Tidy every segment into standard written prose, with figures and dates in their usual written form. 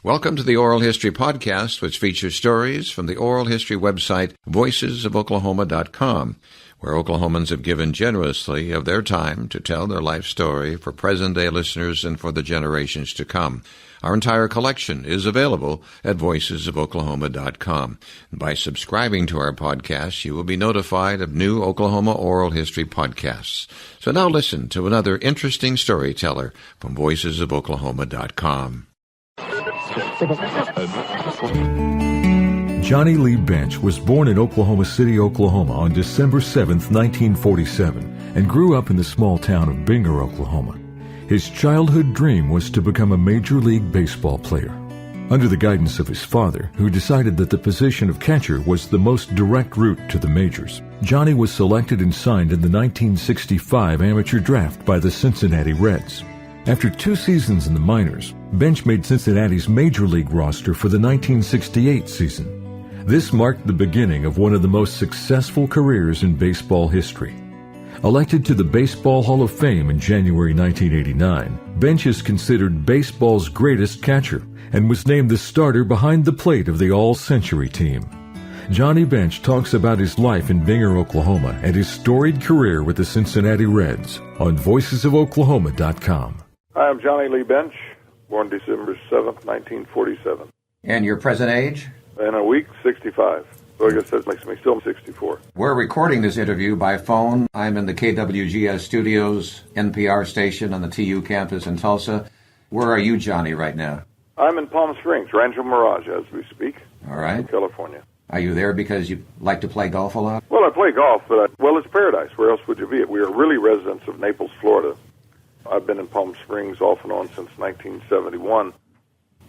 Welcome to the Oral History Podcast, which features stories from the oral history website voicesofoklahoma.com, where Oklahomans have given generously of their time to tell their life story for present-day listeners and for the generations to come. Our entire collection is available at voicesofoklahoma.com. By subscribing to our podcast, you will be notified of new Oklahoma oral history podcasts. So now listen to another interesting storyteller from voicesofoklahoma.com. Johnny Lee Bench was born in Oklahoma City, Oklahoma on December 7, 1947, and grew up in the small town of Binger, Oklahoma. His childhood dream was to become a Major League Baseball player. Under the guidance of his father, who decided that the position of catcher was the most direct route to the majors, Johnny was selected and signed in the 1965 amateur draft by the Cincinnati Reds. After 2 seasons in the minors, Bench made Cincinnati's Major League roster for the 1968 season. This marked the beginning of one of the most successful careers in baseball history. Elected to the Baseball Hall of Fame in January 1989, Bench is considered baseball's greatest catcher and was named the starter behind the plate of the All-Century team. Johnny Bench talks about his life in Binger, Oklahoma, and his storied career with the Cincinnati Reds on voicesofoklahoma.com. Hi, I'm Johnny Lee Bench, born December 7th, 1947. And your present age? In a week, 65. So I guess that makes me still 64. We're recording this interview by phone. I'm in the KWGS studios, NPR station on the TU campus in Tulsa. Where are you, Johnny, right now? I'm in Palm Springs, Rancho Mirage, as we speak. All right. In California. Are you there because you like to play golf a lot? Well, I play golf, but it's paradise. Where else would you be? We are really residents of Naples, Florida. I've been in Palm Springs off and on since 1971.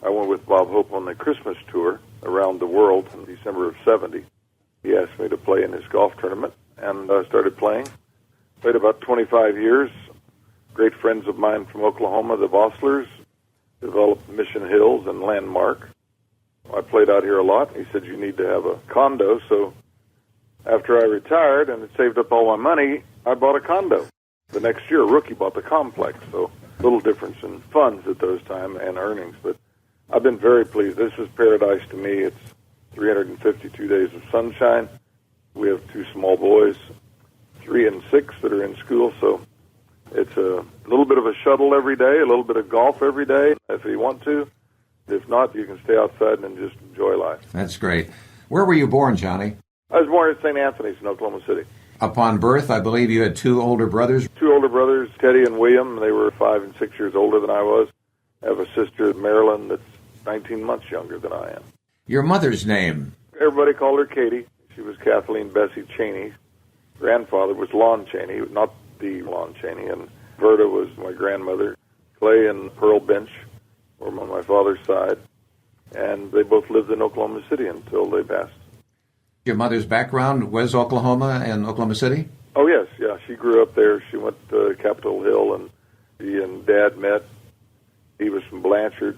I went with Bob Hope on the Christmas tour around the world in December of 70. He asked me to play in his golf tournament, and I started playing. Played about 25 years. Great friends of mine from Oklahoma, the Vosslers, developed Mission Hills and Landmark. I played out here a lot. He said, you need to have a condo. So after I retired and had saved up all my money, I bought a condo. The next year, a rookie bought the complex, so a little difference in funds at those times and earnings. But I've been very pleased. This is paradise to me. It's 352 days of sunshine. We have 2 small boys, 3 and 6 that are in school, so it's a little bit of a shuttle every day, a little bit of golf every day if you want to. If not, you can stay outside and just enjoy life. That's great. Where were you born, Johnny? I was born at St. Anthony's in Oklahoma City. Upon birth, I believe you had 2 older brothers. 2 older brothers, Teddy and William. They were 5 and 6 years older than I was. I have a sister, Marilyn, that's 19 months younger than I am. Your mother's name? Everybody called her Katie. She was Kathleen Bessie Cheney. Grandfather was Lon Cheney, not the Lon Cheney. And Verda was my grandmother. Clay and Pearl Bench were on my father's side. And they both lived in Oklahoma City until they passed. Your mother's background was Oklahoma and Oklahoma City? Oh, yes, yeah. She grew up there. She went to Capitol Hill, and she and Dad met. He was from Blanchard,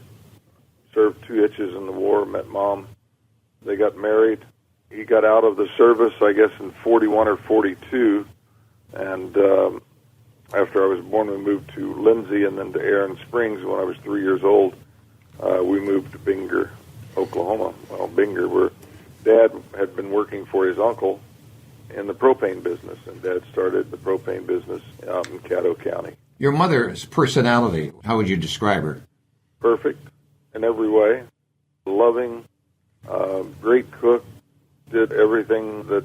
served 2 hitches in the war, met Mom. They got married. He got out of the service, I guess, in 41 or 42. And after I was born, we moved to Lindsay and then to Aaron Springs. When I was 3 years old, we moved to Binger, Oklahoma. Well, Binger, where Dad had been working for his uncle in the propane business, and Dad started the propane business out in Caddo County. Your mother's personality, how would you describe her? Perfect in every way, loving, great cook, did everything that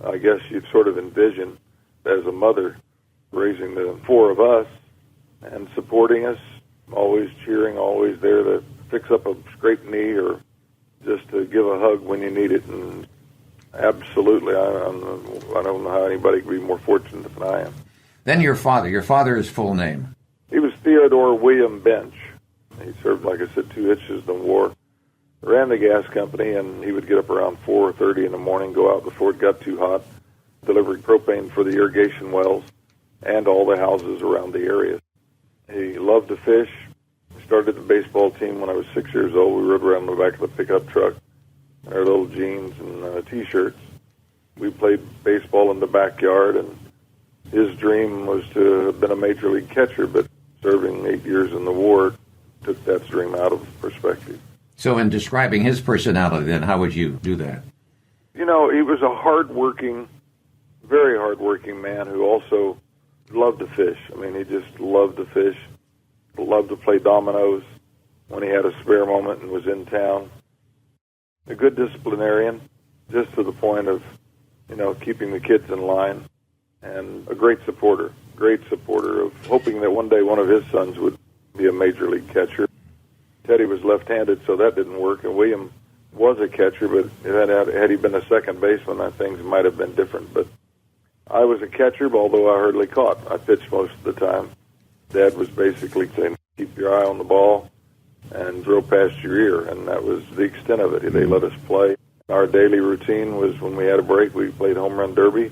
I guess you'd sort of envision as a mother, raising the 4 of us and supporting us, always cheering, always there to fix up a scraped knee or just to give a hug when you need it. And absolutely, I don't know how anybody could be more fortunate than I am. Then your father's full name? He was Theodore William Bench. He served, like I said, 2 hitches in the war. Ran the gas company, and he would get up around 4:30 in the morning, go out before it got too hot, delivering propane for the irrigation wells and all the houses around the area. He loved to fish. Started the baseball team when I was 6 years old. We rode around the back of the pickup truck in our little jeans and T-shirts. We played baseball in the backyard, and his dream was to have been a major league catcher, but serving 8 years in the war took that dream out of perspective. So in describing his personality, then, how would you do that? You know, he was a hard-working, very hard-working man who also loved to fish. I mean, he just loved to fish, loved to play dominoes when he had a spare moment and was in town. A good disciplinarian, just to the point of, you know, keeping the kids in line, and a great supporter of hoping that one day one of his sons would be a major league catcher. Teddy was left-handed, so that didn't work, and William was a catcher, but had he been a second baseman, I think things might have been different. But I was a catcher, although I hardly caught. I pitched most of the time. Dad was basically saying, keep your eye on the ball and throw past your ear, and that was the extent of it. They let us play. Our daily routine was when we had a break, we played home run derby.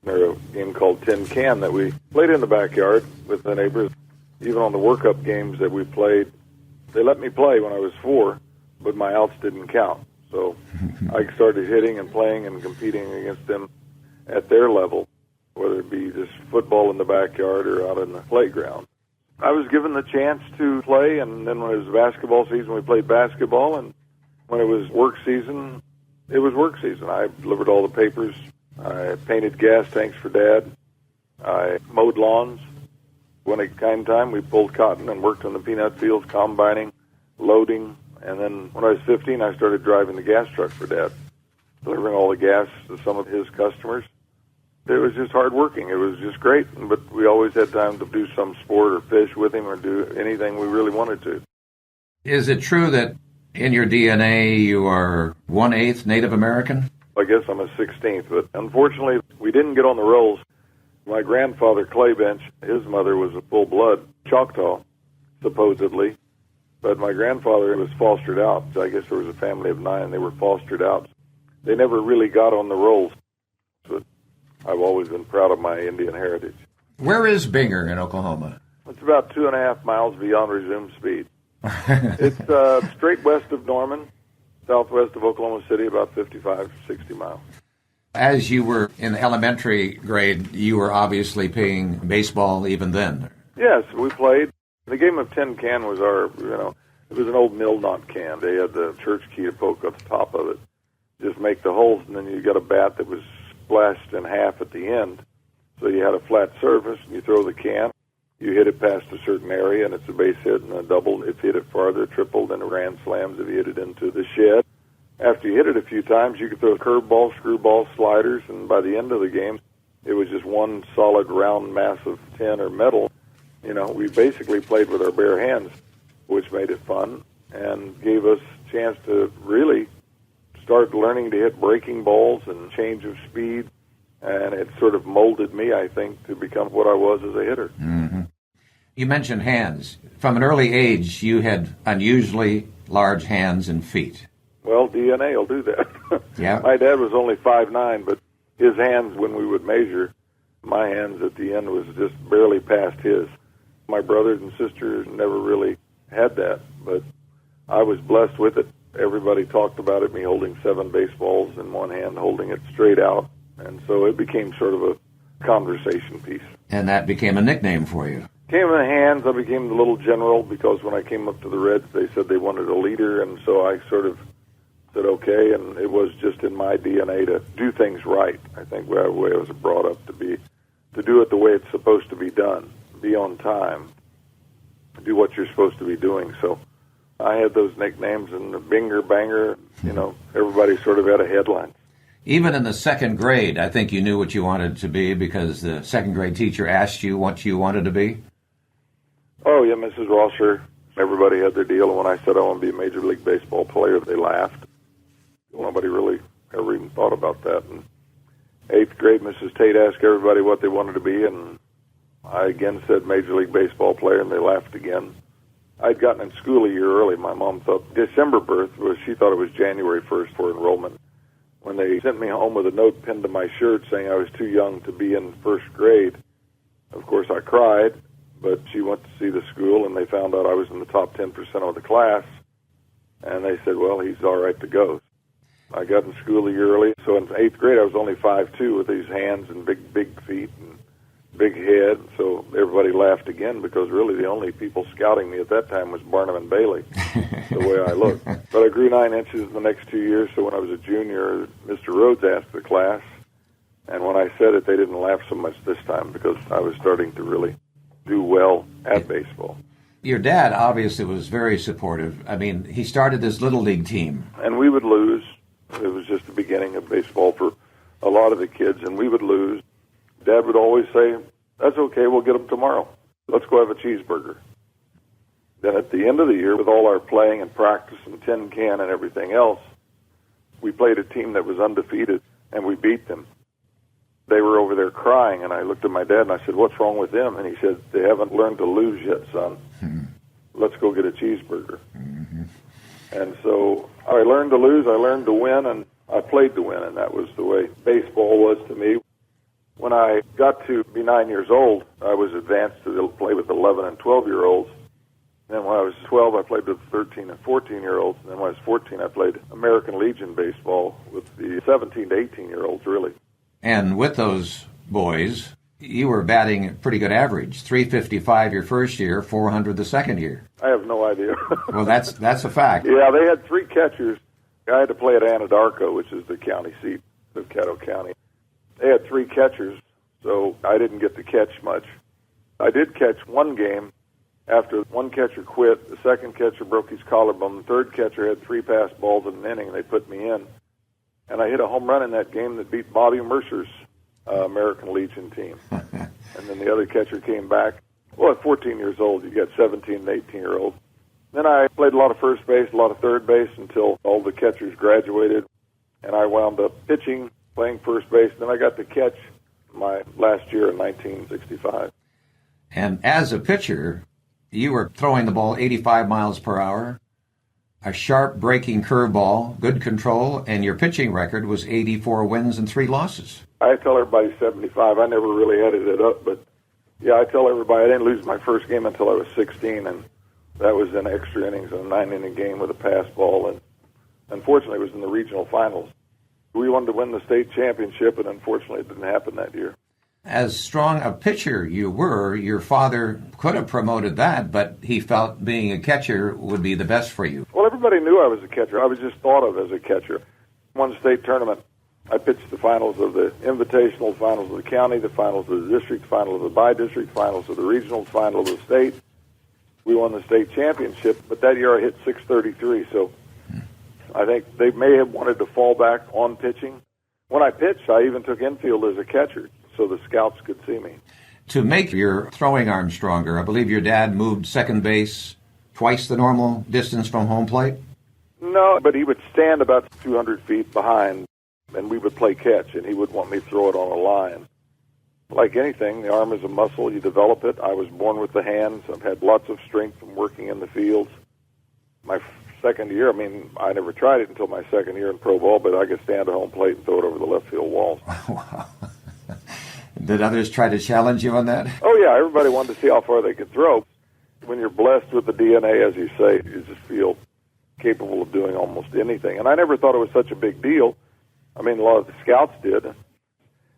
There was a game called Tin Can that we played in the backyard with the neighbors. Even on the workup games that we played, they let me play when I was 4, but my outs didn't count. So I started hitting and playing and competing against them at their level, whether it be just football in the backyard or out in the playground. I was given the chance to play, and then when it was basketball season, we played basketball, and when it was work season, it was work season. I delivered all the papers. I painted gas tanks for Dad. I mowed lawns. When it came time, we pulled cotton and worked on the peanut fields, combining, loading. And then when I was 15, I started driving the gas truck for Dad, delivering all the gas to some of his customers. It was just hard working. It was just great, but we always had time to do some sport or fish with him or do anything we really wanted to. Is it true that in your DNA you are 1/8 Native American? I guess I'm a 16th, but unfortunately we didn't get on the rolls. My grandfather, Clay Bench, his mother was a full-blood Choctaw, supposedly, but my grandfather was fostered out. I guess there was a family of 9. They were fostered out. They never really got on the rolls, but I've always been proud of my Indian heritage. Where is Binger in Oklahoma? It's about 2.5 miles beyond resumed speed. It's straight west of Norman, southwest of Oklahoma City, about 55, 60 miles. As you were in elementary grade, you were obviously playing baseball even then. Yes, we played. The game of tin can was our, it was an old mill knot can. They had the church key to poke at the top of it. Just make the holes, and then you got a bat that was splashed in half at the end. So you had a flat surface, and you throw the can. You hit it past a certain area, and it's a base hit and a double. If you hit it farther, triple, then a grand slams if you hit it into the shed. After you hit it a few times, you could throw curveball, screwball, sliders, and by the end of the game, it was just one solid round mass of tin or metal. We basically played with our bare hands, which made it fun and gave us a chance to really start learning to hit breaking balls and change of speed. And it sort of molded me, I think, to become what I was as a hitter. Mm-hmm. You mentioned hands. From an early age, you had unusually large hands and feet. Well, DNA will do that. Yeah. My dad was only 5'9", but his hands, when we would measure, my hands at the end was just barely past his. My brothers and sisters never really had that, but I was blessed with it. Everybody talked about it, me holding 7 baseballs in one hand, holding it straight out. And so it became sort of a conversation piece. And that became a nickname for you. Came in the hands, I became the little general, because when I came up to the Reds, they said they wanted a leader, and so I sort of said okay, and it was just in my DNA to do things right. I think the way I was brought up to do it the way it's supposed to be done, be on time, do what you're supposed to be doing. So I had those nicknames, and the Binger, Banger, everybody sort of had a headline. Even in the second grade, I think you knew what you wanted to be because the second grade teacher asked you what you wanted to be? Oh, yeah, Mrs. Rosser. Everybody had their deal, and when I said I want to be a Major League Baseball player, they laughed. Nobody really ever even thought about that. In 8th grade, Mrs. Tate asked everybody what they wanted to be, and I again said Major League Baseball player, and they laughed again. I'd gotten in school a year early. My mom thought December birth she thought it was January 1st for enrollment. When they sent me home with a note pinned to my shirt saying I was too young to be in first grade, of course I cried, but she went to see the school, and they found out I was in the top 10% of the class, and they said, well, he's all right to go. I got in school a year early, so in 8th grade I was only 5'2", with these hands and big feet, and big head. So everybody laughed again because really the only people scouting me at that time was Barnum and Bailey, the way I looked. But I grew 9 inches in the next 2 years, so when I was a junior, Mr. Rhodes asked the class, and when I said it, they didn't laugh so much this time because I was starting to really do well at baseball. Your dad obviously was very supportive. I mean, he started this Little League team. And we would lose. It was just the beginning of baseball for a lot of the kids, and we would lose. Dad would always say, "That's okay, we'll get them tomorrow. Let's go have a cheeseburger." Then at the end of the year, with all our playing and practice and tin can and everything else, we played a team that was undefeated, and we beat them. They were over there crying, and I looked at my dad and I said, "What's wrong with them?" And he said, "They haven't learned to lose yet, son. Let's go get a cheeseburger." And so I learned to lose, I learned to win, and I played to win, and that was the way baseball was to me. When I got to be 9 years old, I was advanced to play with 11 and 12-year-olds. Then when I was 12, I played with 13 and 14-year-olds. And then when I was 14, I played American Legion baseball with the 17 to 18-year-olds, really. And with those boys, you were batting a pretty good average, 355 your first year, 400 the second year. I have no idea. Well, that's a fact. Yeah, they had 3 catchers. I had to play at Anadarko, which is the county seat of Caddo County. They had 3 catchers, so I didn't get to catch much. I did catch one game after one catcher quit. The second catcher broke his collarbone. The third catcher had 3 pass balls in an inning, and they put me in. And I hit a home run in that game that beat Bobby Mercer's American Legion team. And then the other catcher came back. Well, at 14 years old, you get 17 and 18-year-olds. Then I played a lot of first base, a lot of third base until all the catchers graduated. And I wound up pitching, playing first base. Then I got to catch my last year in 1965. And as a pitcher, you were throwing the ball 85 miles per hour, a sharp breaking curveball, good control, and your pitching record was 84 wins and 3 losses. I tell everybody 75. I never really added it up, but yeah, I tell everybody I didn't lose my first game until I was 16, and that was in extra innings in a 9-inning game with a pass ball, and unfortunately it was in the regional finals. We wanted to win the state championship, and unfortunately it didn't happen that year. As strong a pitcher you were, your father could have promoted that, but he felt being a catcher would be the best for you. Well, everybody knew I was a catcher. I was just thought of as a catcher. One state tournament, I pitched the finals of the Invitational, finals of the county, the finals of the district, finals of the by-district, finals of the regional, final of the state. We won the state championship, but that year I hit .633, so I think they may have wanted to fall back on pitching. When I pitched, I even took infield as a catcher, so the scouts could see me. To make your throwing arm stronger, I believe your dad moved second base twice the normal distance from home plate? No, but he would stand about 200 feet behind, and we would play catch, and he would want me to throw it on a line. Like anything, the arm is a muscle. You develop it. I was born with the hands. I've had lots of strength from working in the fields. My second year, I never tried it until my second year in pro ball, but I could stand at home plate and throw it over the left field wall. Wow. Did others try to challenge you on that? Oh, yeah. Everybody wanted to see how far they could throw. When you're blessed with the DNA, as you say, you just feel capable of doing almost anything. And I never thought it was such a big deal. A lot of the scouts did.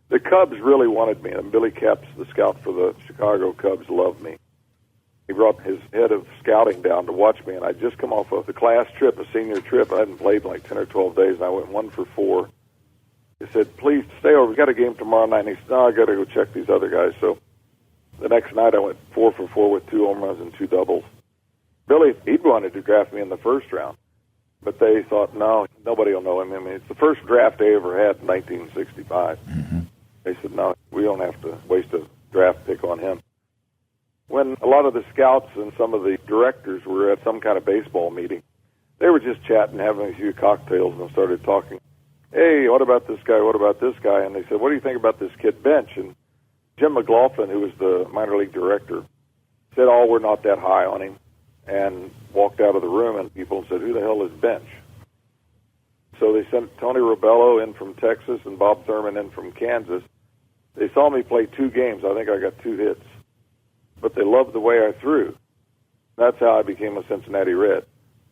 The Cubs really wanted me, and Billy Capps, the scout for the Chicago Cubs, loved me. He brought his head of scouting down to watch me, and I'd just come off of the class trip, a senior trip. I hadn't played in like 10 or 12 days, and I went 1 for 4. He said, "Please stay over. We've got a game tomorrow night." And he said, "No, I got to go check these other guys." So the next night I went 4 for 4 with 2 home runs and 2 doubles. Billy, he'd wanted to draft me in the first round, but they thought, no, nobody will know him. It's the first draft they ever had in 1965. Mm-hmm. They said, no, we don't have to waste a draft pick on him. When a lot of the scouts and some of the directors were at some kind of baseball meeting, they were just chatting, having a few cocktails, and started talking. "Hey, what about this guy? What about this guy?" And they said, "What do you think about this kid Bench?" And Jim McLaughlin, who was the minor league director, said, "Oh, we're not that high on him," and walked out of the room, and people said, "Who the hell is Bench?" So they sent Tony Robello in from Texas and Bob Thurman in from Kansas. They saw me play 2 games. I think I got 2 hits. But they loved the way I threw. That's how I became a Cincinnati Red,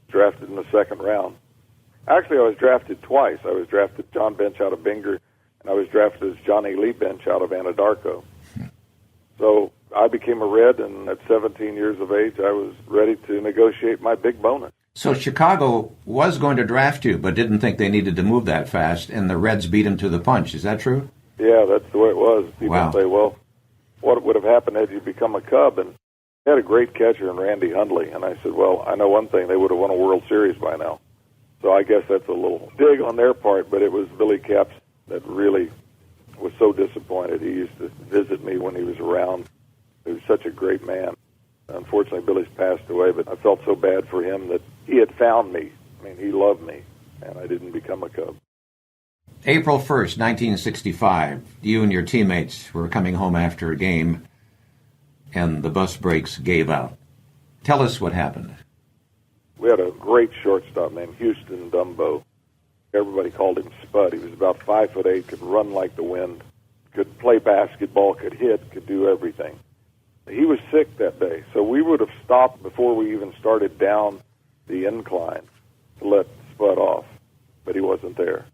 drafted in the second round. Actually, I was drafted twice. I was drafted John Bench out of Binger, and I was drafted as Johnny Lee Bench out of Anadarko. So I became a Red, and at 17 years of age, I was ready to negotiate my big bonus. So Chicago was going to draft you, but didn't think they needed to move that fast, and the Reds beat him to the punch. Is that true? Yeah, that's the way it was. People Wow. say, well, what would have happened had you become a Cub? And they had a great catcher in Randy Hundley. And I said, well, I know one thing. They would have won a World Series by now. So I guess that's a little dig on their part, but it was Billy Capps that really was so disappointed. He used to visit me when he was around. He was such a great man. Unfortunately, Billy's passed away, but I felt so bad for him that he had found me. I mean, he loved me, and I didn't become a Cub. April 1st, 1965, you and your teammates were coming home after a game, and the bus brakes gave out. Tell us what happened. We had a great shortstop named Houston Dumbo. Everybody called him Spud. He was about 5'8", could run like the wind, could play basketball, could hit, could do everything. He was sick that day, so we would have stopped before we even started down the incline to let Spud off, but he wasn't there.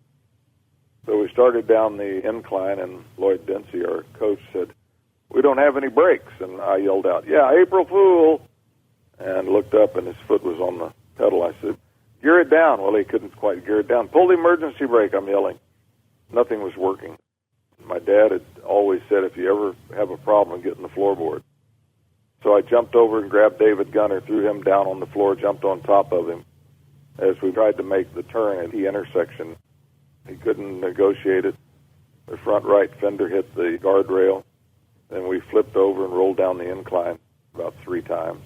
So we started down the incline, and Lloyd Dempsey, our coach, said, "We don't have any brakes." And I yelled out, "Yeah, April Fool!" And looked up, and his foot was on the pedal. I said, "Gear it down." Well, he couldn't quite gear it down. "Pull the emergency brake," I'm yelling. Nothing was working. My dad had always said, if you ever have a problem, get in the floorboard. So I jumped over and grabbed David Gunner, threw him down on the floor, jumped on top of him as we tried to make the turn at the intersection. He couldn't negotiate it. The front right fender hit the guardrail. Then we flipped over and rolled down the incline about 3 times.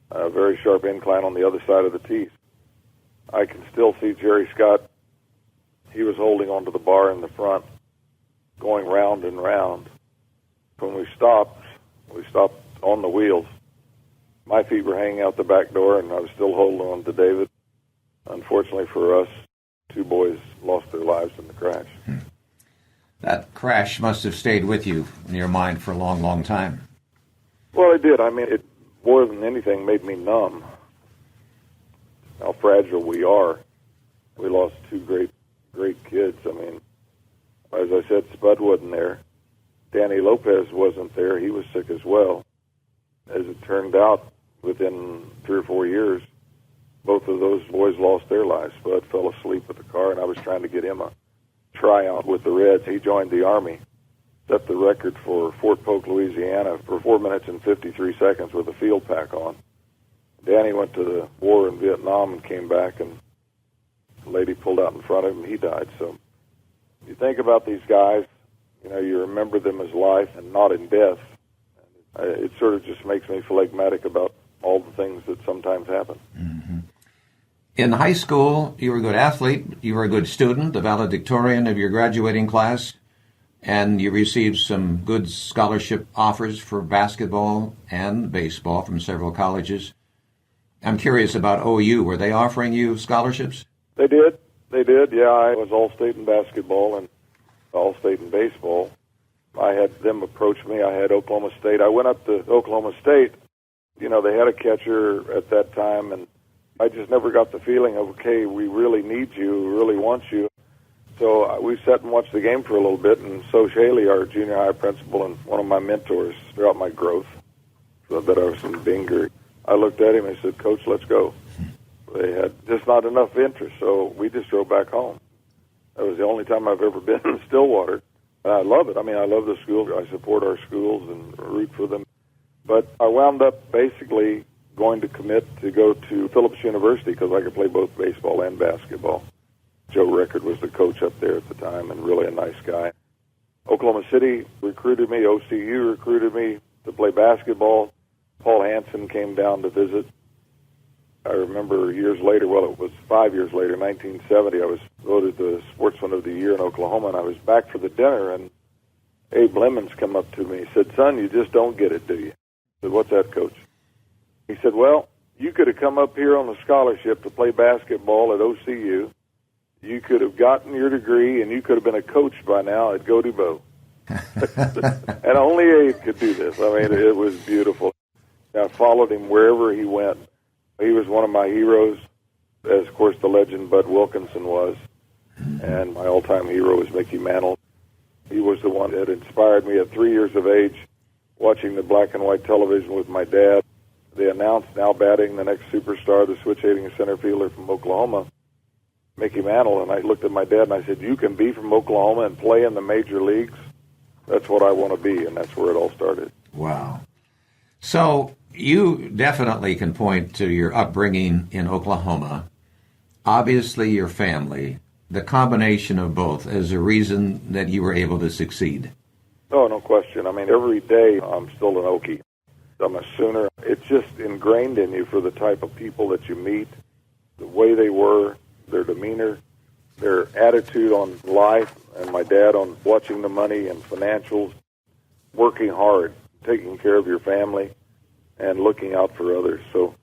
A very sharp incline on the other side of the teeth. I can still see Jerry Scott. He was holding onto the bar in the front, going round and round. When we stopped on the wheels. My feet were hanging out the back door, and I was still holding on to David. Unfortunately for us, 2 boys lost their lives in the crash. That crash must have stayed with you in your mind for a long, long time. Well, it did. I mean, it more than anything made me numb. How fragile we are. We lost 2 great kids. I mean, as I said, Spud wasn't there. Danny Lopez wasn't there. He was sick as well. As it turned out, within 3 or 4 years, both of those boys lost their lives. Spud fell asleep with the car, and I was trying to get him a tryout with the Reds. He joined the Army, set the record for Fort Polk, Louisiana, for 4 minutes and 53 seconds with a field pack on. Danny went to the war in Vietnam and came back, and the lady pulled out in front of him, and he died. So you think about these guys, you know, you remember them as life and not in death. It sort of just makes me phlegmatic about all the things that sometimes happen. Mm-hmm. In high school, you were a good athlete, you were a good student, the valedictorian of your graduating class, and you received some good scholarship offers for basketball and baseball from several colleges. I'm curious about OU. Were they offering you scholarships? They did. Yeah, I was All-State in basketball and All-State in baseball. I had them approach me. I had Oklahoma State. I went up to Oklahoma State. You know, they had a catcher at that time, and I just never got the feeling of, okay, we really need you, we really want you. So we sat and watched the game for a little bit, and Soch Haley, our junior high principal and one of my mentors throughout my growth, so that I was in Binger, I looked at him and said, "Coach, let's go." They had just not enough interest, so we just drove back home. That was the only time I've ever been in Stillwater. And I love it. I mean, I love the school. I support our schools and root for them. But I wound up basically going to commit to go to Phillips University because I could play both baseball and basketball. Joe Rickard was the coach up there at the time and really a nice guy. Oklahoma City recruited me. OCU recruited me to play basketball. Paul Hansen came down to visit. I remember years later, well, it was 5 years later, 1970, I was voted the Sportsman of the Year in Oklahoma, and I was back for the dinner, and Abe Lemons come up to me. He said, "Son, you just don't get it, do you?" I said, "What's that, Coach?" He said, "Well, you could have come up here on a scholarship to play basketball at OCU. You could have gotten your degree, and you could have been a coach by now at Go Dubo." And only Abe could do this. I mean, it was beautiful. I followed him wherever he went. He was one of my heroes, as, of course, the legend Bud Wilkinson was. And my all-time hero was Mickey Mantle. He was the one that inspired me at 3 years of age watching the black and white television with my dad. They announced now batting the next superstar, the switch-hitting center fielder from Oklahoma, Mickey Mantle. And I looked at my dad and I said, you can be from Oklahoma and play in the major leagues? That's what I want to be, and that's where it all started. Wow. So you definitely can point to your upbringing in Oklahoma, obviously your family, the combination of both as a reason that you were able to succeed. Oh, no question. I mean, every day I'm still an Okie. I'm a Sooner. It's just ingrained in you for the type of people that you meet, the way they were, their demeanor, their attitude on life, and my dad on watching the money and financials, working hard, taking care of your family, and looking out for others. So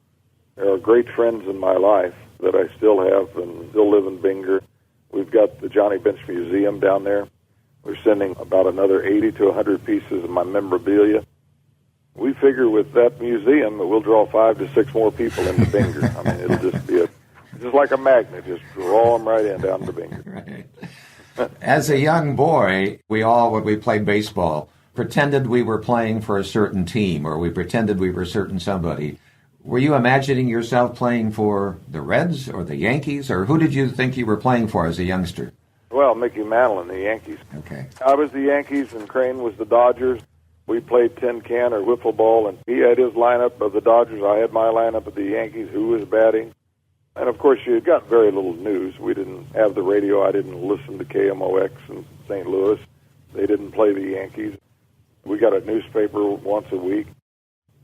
there are great friends in my life that I still have and still live in Binger. We've got the Johnny Bench Museum down there. We're sending about another 80 to 100 pieces of my memorabilia. We figure with that museum that we'll draw 5 to 6 more people into Binger. I mean, it'll just be just like a magnet, just draw them right in down to Binger. Right. As a young boy, we all, when we played baseball, pretended we were playing for a certain team, or we pretended we were a certain somebody. Were you imagining yourself playing for the Reds or the Yankees, or who did you think you were playing for as a youngster? Well, Mickey Mantle and the Yankees. Okay. I was the Yankees, and Crane was the Dodgers. We played tin can or wiffle ball, and he had his lineup of the Dodgers. I had my lineup of the Yankees, who was batting. And, of course, you got very little news. We didn't have the radio. I didn't listen to KMOX in St. Louis. They didn't play the Yankees. We got a newspaper once a week.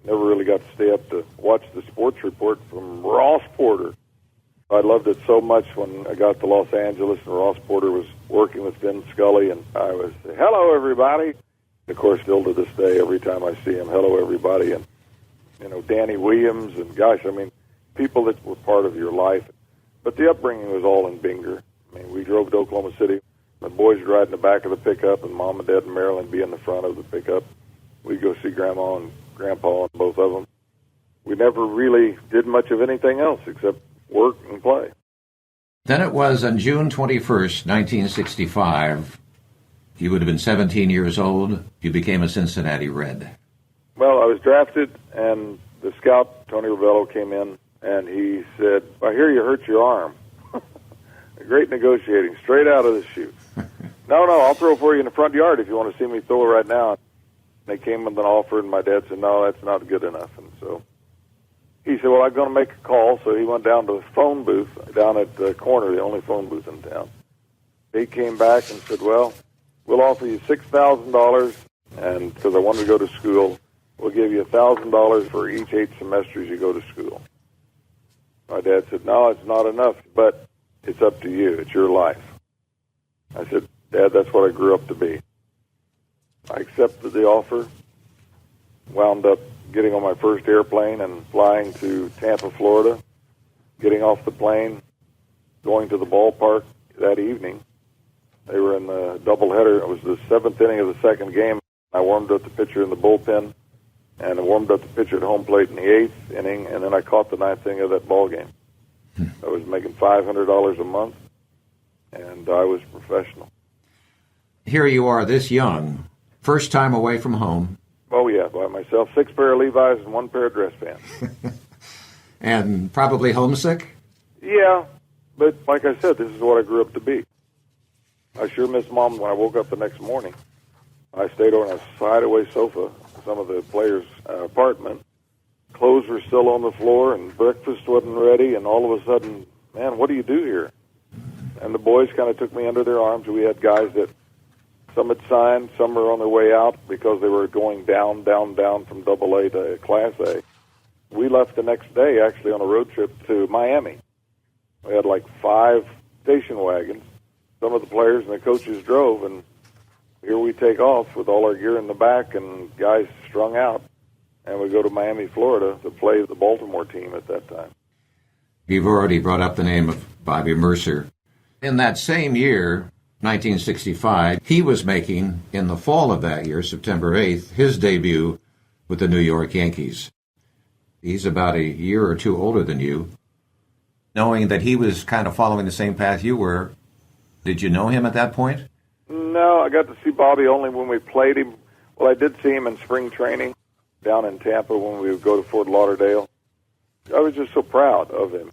Never really got to stay up to watch the sports report from Ross Porter. I loved it so much when I got to Los Angeles and Ross Porter was working with Vin Scully, and I was, hello, everybody. Of course, still to this day, every time I see him, hello, everybody. And, you know, Danny Williams, and gosh, I mean, people that were part of your life. But the upbringing was all in Binger. I mean, we drove to Oklahoma City. The boys would ride in the back of the pickup, and Mom and Dad and Marilyn be in the front of the pickup. We'd go see Grandma and Grandpa and both of them. We never really did much of anything else except work and play. Then it was on June 21st, 1965, you would have been 17 years old, you became a Cincinnati Red. Well, I was drafted, and the scout, Tony Ravello, came in, and he said, I hear you hurt your arm. Great negotiating, straight out of the chute. No, I'll throw for you in the front yard if you want to see me throw it right now. They came with an offer, and my dad said, no, that's not good enough. And so he said, well, I'm going to make a call. So he went down to the phone booth down at the corner, the only phone booth in town. He came back and said, well, we'll offer you $6,000, and because I wanted to go to school, we'll give you $1,000 for each 8 semesters you go to school. My dad said, no, it's not enough, but it's up to you. It's your life. I said, Dad, that's what I grew up to be. I accepted the offer, wound up getting on my first airplane and flying to Tampa, Florida, getting off the plane, going to the ballpark that evening. They were in the doubleheader. It was the 7th inning of the second game. I warmed up the pitcher in the bullpen, and I warmed up the pitcher at home plate in the 8th inning, and then I caught the 9th inning of that ball game. I was making $500 a month, and I was professional. Here you are this young, first time away from home. Oh, yeah, by myself, 6 pair of Levi's and 1 pair of dress pants. And probably homesick? Yeah, but like I said, this is what I grew up to be. I sure miss Mom when I woke up the next morning. I stayed on a side-away sofa, some of the players' apartment. Clothes were still on the floor, and breakfast wasn't ready, and all of a sudden, man, what do you do here? And the boys kind of took me under their arms. We had guys that some had signed, some were on their way out because they were going down from Double-A to Class A. We left the next day, actually, on a road trip to Miami. We had like 5 station wagons. Some of the players and the coaches drove, and here we take off with all our gear in the back and guys strung out. And we go to Miami, Florida to play the Baltimore team at that time. You've already brought up the name of Bobby Mercer. In that same year, 1965, he was making, in the fall of that year, September 8th, his debut with the New York Yankees. He's about a year or 2 older than you. Knowing that he was kind of following the same path you were, did you know him at that point? No, I got to see Bobby only when we played him. Well, I did see him in spring training down in Tampa when we would go to Fort Lauderdale. I was just so proud of him.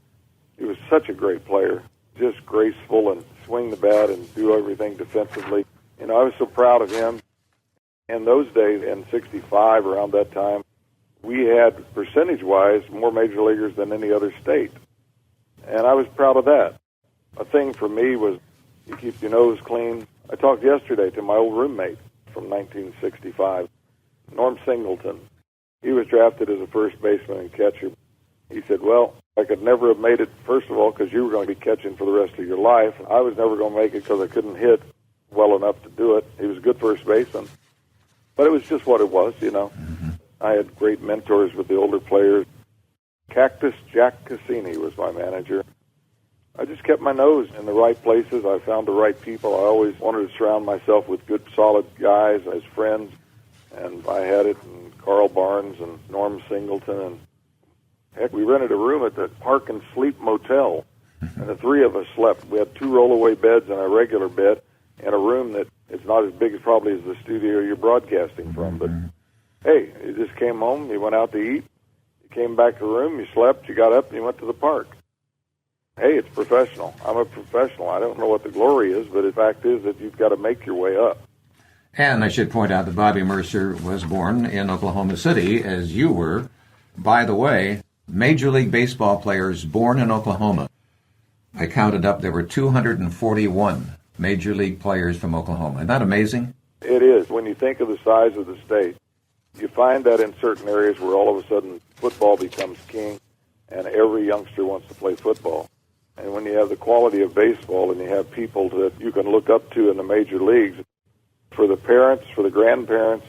He was such a great player, just graceful and swing the bat and do everything defensively. I was so proud of him. In those days, in 65, around that time, we had, percentage-wise, more major leaguers than any other state. And I was proud of that. A thing for me was you keep your nose clean. I talked yesterday to my old roommate from 1965, Norm Singleton. He was drafted as a first baseman and catcher. He said, well, I could never have made it, first of all, because you were going to be catching for the rest of your life. I was never going to make it because I couldn't hit well enough to do it. He was a good first baseman. But it was just what it was, Mm-hmm. I had great mentors with the older players. Cactus Jack Cassini was my manager. I just kept my nose in the right places. I found the right people. I always wanted to surround myself with good, solid guys as friends. And I had it in Carl Barnes and Norm Singleton. And heck, we rented a room at the Park and Sleep Motel. And the three of us slept. We had 2 rollaway beds and a regular bed in a room that it's not as big as probably as the studio you're broadcasting from. But, hey, you just came home, you went out to eat, you came back to the room, you slept, you got up, and you went to the park. Hey, it's professional. I'm a professional. I don't know what the glory is, but the fact is that you've got to make your way up. And I should point out that Bobby Mercer was born in Oklahoma City, as you were. By the way, Major League Baseball players born in Oklahoma. I counted up, there were 241 Major League players from Oklahoma. Isn't that amazing? It is. When you think of the size of the state, you find that in certain areas where all of a sudden football becomes king and every youngster wants to play football. And when you have the quality of baseball and you have people that you can look up to in the major leagues, for the parents, for the grandparents,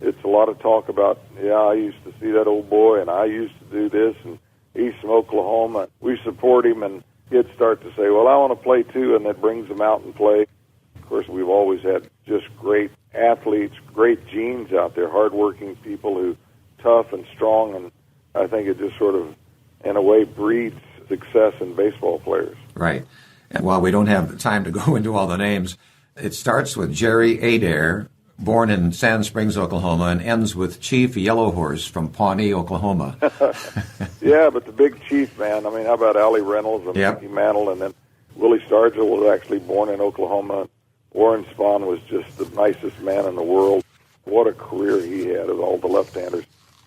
it's a lot of talk about, I used to see that old boy and I used to do this and he's from Oklahoma. We support him, and kids start to say, well, I want to play too, and that brings them out and play. Of course, we've always had just great athletes, great genes out there, hardworking people who tough and strong, and I think it just sort of, in a way, breeds success in baseball players. Right. And while we don't have the time to go into all the names, it starts with Jerry Adair, born in Sand Springs, Oklahoma, and ends with Chief Yellowhorse from Pawnee, Oklahoma. Yeah, but the big chief, man. I mean, how about Allie Reynolds and Yep. Mickey Mantle? And then Willie Stargell was actually born in Oklahoma. Warren Spahn was just the nicest man in the world. What a career he had of all the left-handers.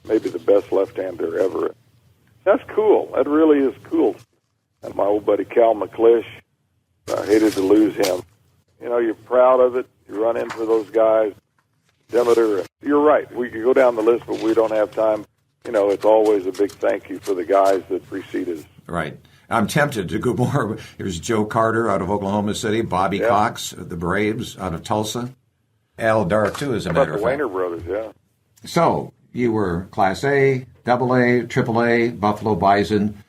Maybe the best left-hander ever. That's cool. That really is cool. And my old buddy Cal McClish, I hated to lose him. You're proud of it. You run into those guys. Demeter, you're right. We could go down the list, but we don't have time. It's always a big thank you for the guys that preceded us. Right. I'm tempted to go more. Here's Joe Carter out of Oklahoma City, Bobby Cox, the Braves out of Tulsa, Al Dar, too, as a matter of fact. The Wayner brothers, yeah. So, you were Class A, AA, AAA, Buffalo Bison,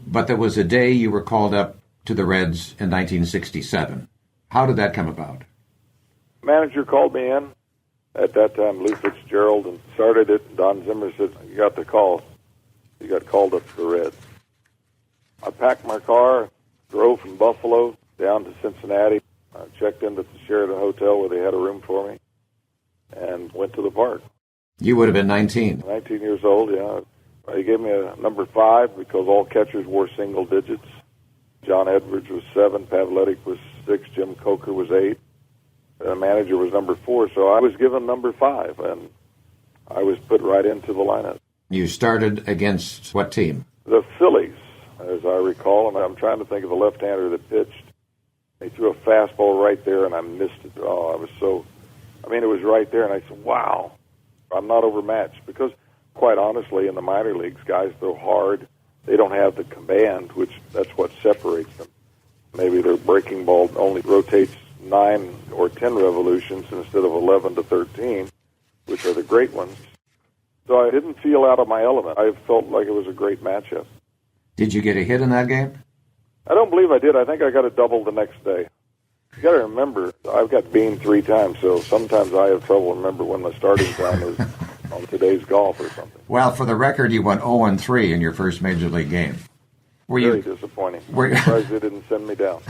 but there was a day you were called up to the Reds in 1967. How did that come about? Manager called me in. At that time, Lou Fitzgerald, and started it. Don Zimmer said, you got the call. You got called up to the Reds. I packed my car, drove from Buffalo down to Cincinnati. I checked into the Sheraton Hotel where they had a room for me and went to the park. You would have been 19. 19 years old, yeah. They gave me a number 5 because all catchers wore single digits. John Edwards was 7, Pavletic was 6, Jim Coker was 8. The manager was number 4, so I was given number 5, and I was put right into the lineup. You started against what team? The Phillies, as I recall, and I'm trying to think of the left-hander that pitched. They threw a fastball right there, and I missed it. It was right there, and I said, wow, I'm not overmatched. Because, quite honestly, in the minor leagues, guys throw hard. They don't have the command, which that's what separates them. Maybe their breaking ball only rotates 9 or 10 revolutions instead of 11 to 13, which are the great ones. So I didn't feel out of my element. I felt like it was a great matchup. Did you get a hit in that game? I don't believe I did. I think I got a double the next day. You got to remember, I've got beaned 3 times, so sometimes I have trouble remembering when the starting time is on today's golf or something. Well, for the record, you went 0-3 in your first Major League game. Very disappointing. I'm surprised they didn't send me down.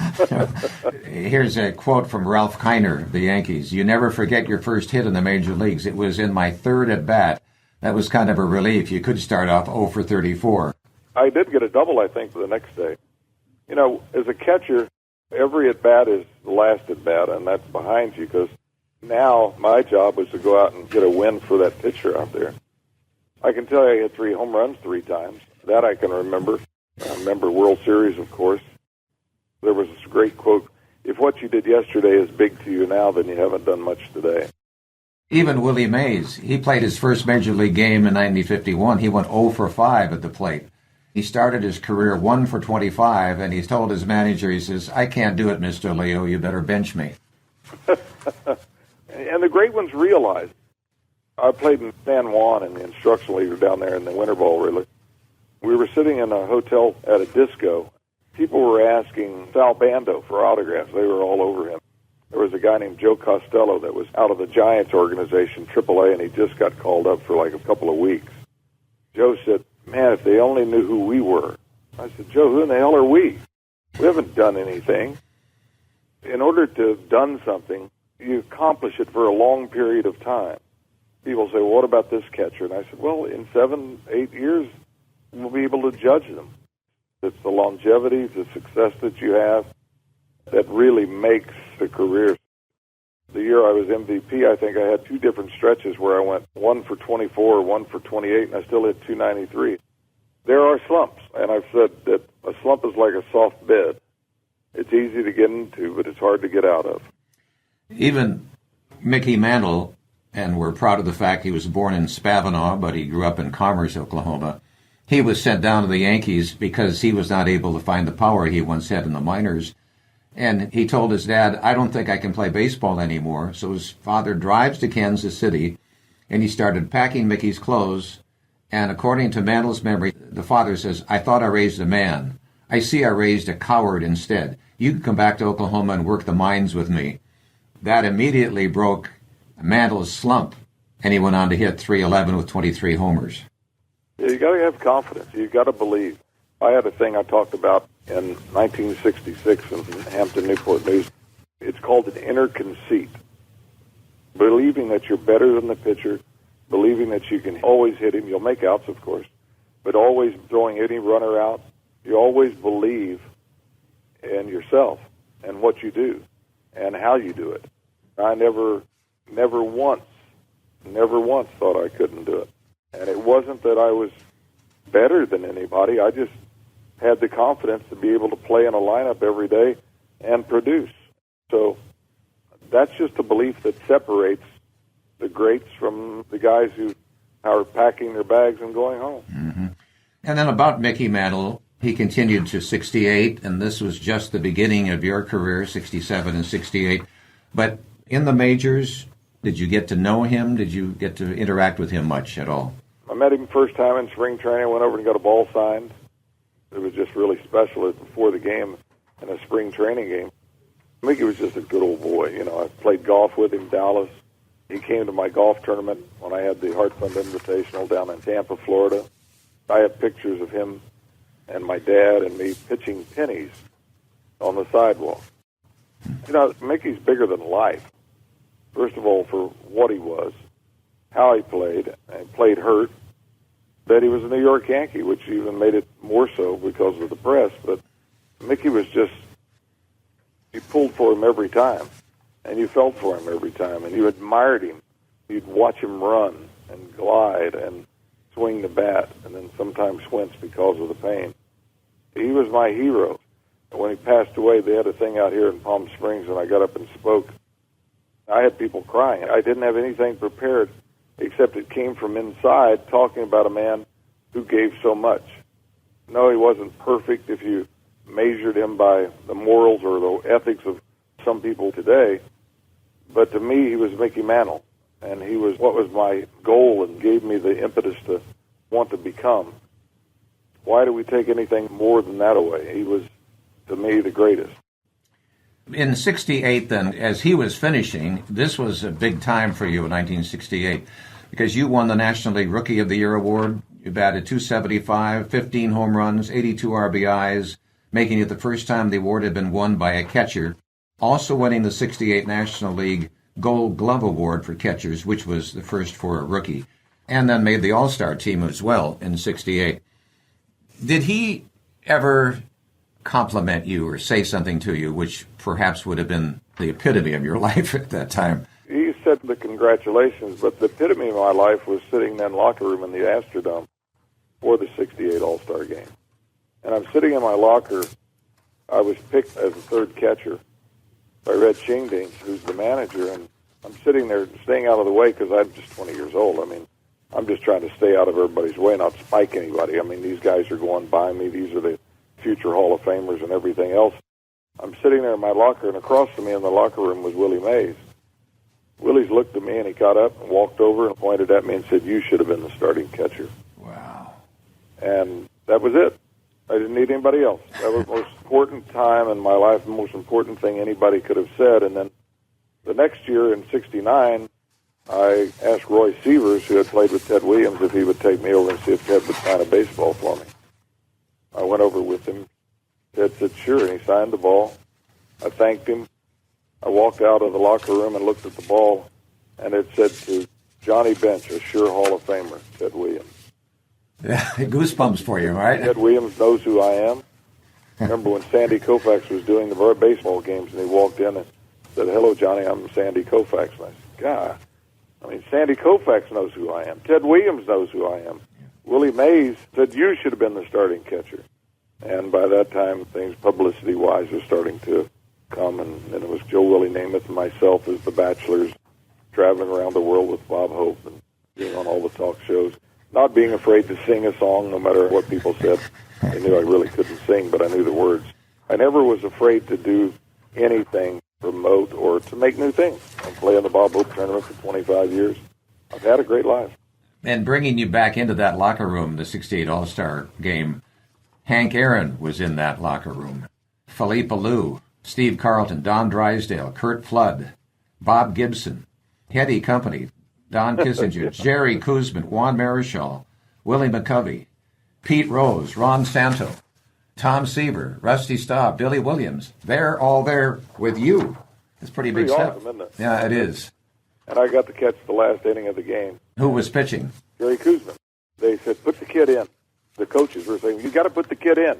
Here's a quote from Ralph Kiner of the Yankees. "You never forget your first hit in the major leagues. It was in my third at-bat. That was kind of a relief. You could start off 0 for 34. I did get a double, I think, the next day. You know, as a catcher, every at-bat is the last at-bat, and that's behind you, because now my job was to go out and get a win for that pitcher out there. I can tell you I hit 3 home runs 3 times. That I can remember. I remember World Series, of course. There was this great quote, "If what you did yesterday is big to you now, then you haven't done much today." Even Willie Mays, he played his first major league game in 1951. He went 0 for 5 at the plate. He started his career 1 for 25, and he told his manager, he says, "I can't do it, Mr. Leo. You better bench me." And the great ones realized. I played in San Juan in the instructional league down there in the winter ball, really. We were sitting in a hotel at a disco. People were asking Sal Bando for autographs. They were all over him. There was a guy named Joe Costello that was out of the Giants organization, AAA, and he just got called up for like a couple of weeks. Joe said, "Man, if they only knew who we were." I said, "Joe, who in the hell are we? We haven't done anything." In order to have done something, you accomplish it for a long period of time. People say, "Well, what about this catcher?" And I said, "Well, in 7, 8 years, we'll be able to judge them." It's the longevity, the success that you have that really makes the career. The year I was MVP, I think I had 2 different stretches where I went 1 for 24, 1 for 28, and I still hit 293. There are slumps, and I've said that a slump is like a soft bed. It's easy to get into, but it's hard to get out of. Even Mickey Mantle, and we're proud of the fact he was born in Spavinaw, but he grew up in Commerce, Oklahoma. He was sent down to the Yankees because he was not able to find the power he once had in the minors. And he told his dad, "I don't think I can play baseball anymore." So his father drives to Kansas City, and he started packing Mickey's clothes. And according to Mantle's memory, the father says, "I thought I raised a man. I see I raised a coward instead. You can come back to Oklahoma and work the mines with me." That immediately broke Mantle's slump, and he went on to hit .311 with 23 homers. Yeah, you got to have confidence. You got to believe. I had a thing I talked about in 1966 in Hampton Newport News. It's called an inner conceit. Believing that you're better than the pitcher, believing that you can always hit him. You'll make outs, of course, but always throwing any runner out. You always believe in yourself and what you do and how you do it. I never once thought I couldn't do it. And it wasn't that I was better than anybody. I just had the confidence to be able to play in a lineup every day and produce. So that's just a belief that separates the greats from the guys who are packing their bags and going home. Mm-hmm. And then about Mickey Mantle, he continued to 68, and this was just the beginning of your career, 67 and 68. But in the majors, did you get to know him? Did you get to interact with him much at all? I met him first time in spring training. I went over and got a ball signed. It was just really special before the game in a spring training game. Mickey was just a good old boy. You know, I played golf with him in Dallas. He came to my golf tournament when I had the Heart Fund Invitational down in Tampa, Florida. I have pictures of him and my dad and me pitching pennies on the sidewalk. You know, Mickey's bigger than life. First of all, for what he was, how he played, and played hurt, that he was a New York Yankee, which even made it more so because of the press. But Mickey was just, you pulled for him every time, and you felt for him every time, and you admired him. You'd watch him run and glide and swing the bat, and then sometimes wince because of the pain. He was my hero. And when he passed away, they had a thing out here in Palm Springs, and I got up and spoke. I had people crying. I didn't have anything prepared, except it came from inside, talking about a man who gave so much. No, he wasn't perfect if you measured him by the morals or the ethics of some people today. But to me, he was Mickey Mantle, and he was what was my goal and gave me the impetus to want to become. Why do we take anything more than that away? He was, to me, the greatest. In 68, then, as he was finishing, this was a big time for you in 1968 because you won the National League Rookie of the Year award. You batted .275, 15 home runs, 82 RBIs, making it the first time the award had been won by a catcher. Also winning the '68 National League Gold Glove Award for catchers, which was the first for a rookie, and then made the All-Star team as well in '68. Did he ever compliment you or say something to you which perhaps would have been the epitome of your life at that time? He said the congratulations, but the epitome of my life was sitting in that locker room in the Astrodome for the '68 All-Star game. And I'm sitting in my locker. I was picked as a third catcher by Red Shingding, who's the manager, and I'm sitting there staying out of the way because I'm just 20 years old. I mean, I'm just trying to stay out of everybody's way, not spike anybody. I mean, these guys are going by me. These are the future Hall of Famers and everything else. I'm sitting there in my locker, and across from me in the locker room was Willie Mays. Willie's looked at me, and he got up and walked over and pointed at me and said, "You should have been the starting catcher." Wow. And that was it. I didn't need anybody else. That was the most important time in my life, the most important thing anybody could have said. And then the next year in '69, I asked Roy Sievers, who had played with Ted Williams, if he would take me over and see if Ted would sign a baseball for me. I went over with him. Ted said, "Sure," and he signed the ball. I thanked him. I walked out of the locker room and looked at the ball, and it said to Johnny Bench, a sure Hall of Famer, Ted Williams. Yeah, goosebumps for you, right? Ted Williams knows who I am. Remember when Sandy Koufax was doing the baseball games, and he walked in and said, "Hello, Johnny, I'm Sandy Koufax." And I said, "God, I mean, Sandy Koufax knows who I am. Ted Williams knows who I am." Willie Mays said, "You should have been the starting catcher." And by that time, things publicity-wise were starting to come, and it was Joe Willie Namath and myself as the Bachelors, traveling around the world with Bob Hope and being on all the talk shows, not being afraid to sing a song no matter what people said. They knew I really couldn't sing, but I knew the words. I never was afraid to do anything, promote, or to make new things. I'm playing the Bob Hope tournament for 25 years. I've had a great life. And bringing you back into that locker room, the '68 All-Star game, Hank Aaron was in that locker room. Philippe Alou, Steve Carlton, Don Drysdale, Kurt Flood, Bob Gibson, Hetty Company, Don Kissinger, Jerry Kuzman, Juan Marichal, Willie McCovey, Pete Rose, Ron Santo, Tom Seaver, Rusty Staub, Billy Williams. They're all there with you. It's pretty big step. Awesome, isn't it? Yeah, it is. And I got to catch the last inning of the game. Who was pitching? Jerry Kuzman. They said, "Put the kid in." The coaches were saying, "You got to put the kid in."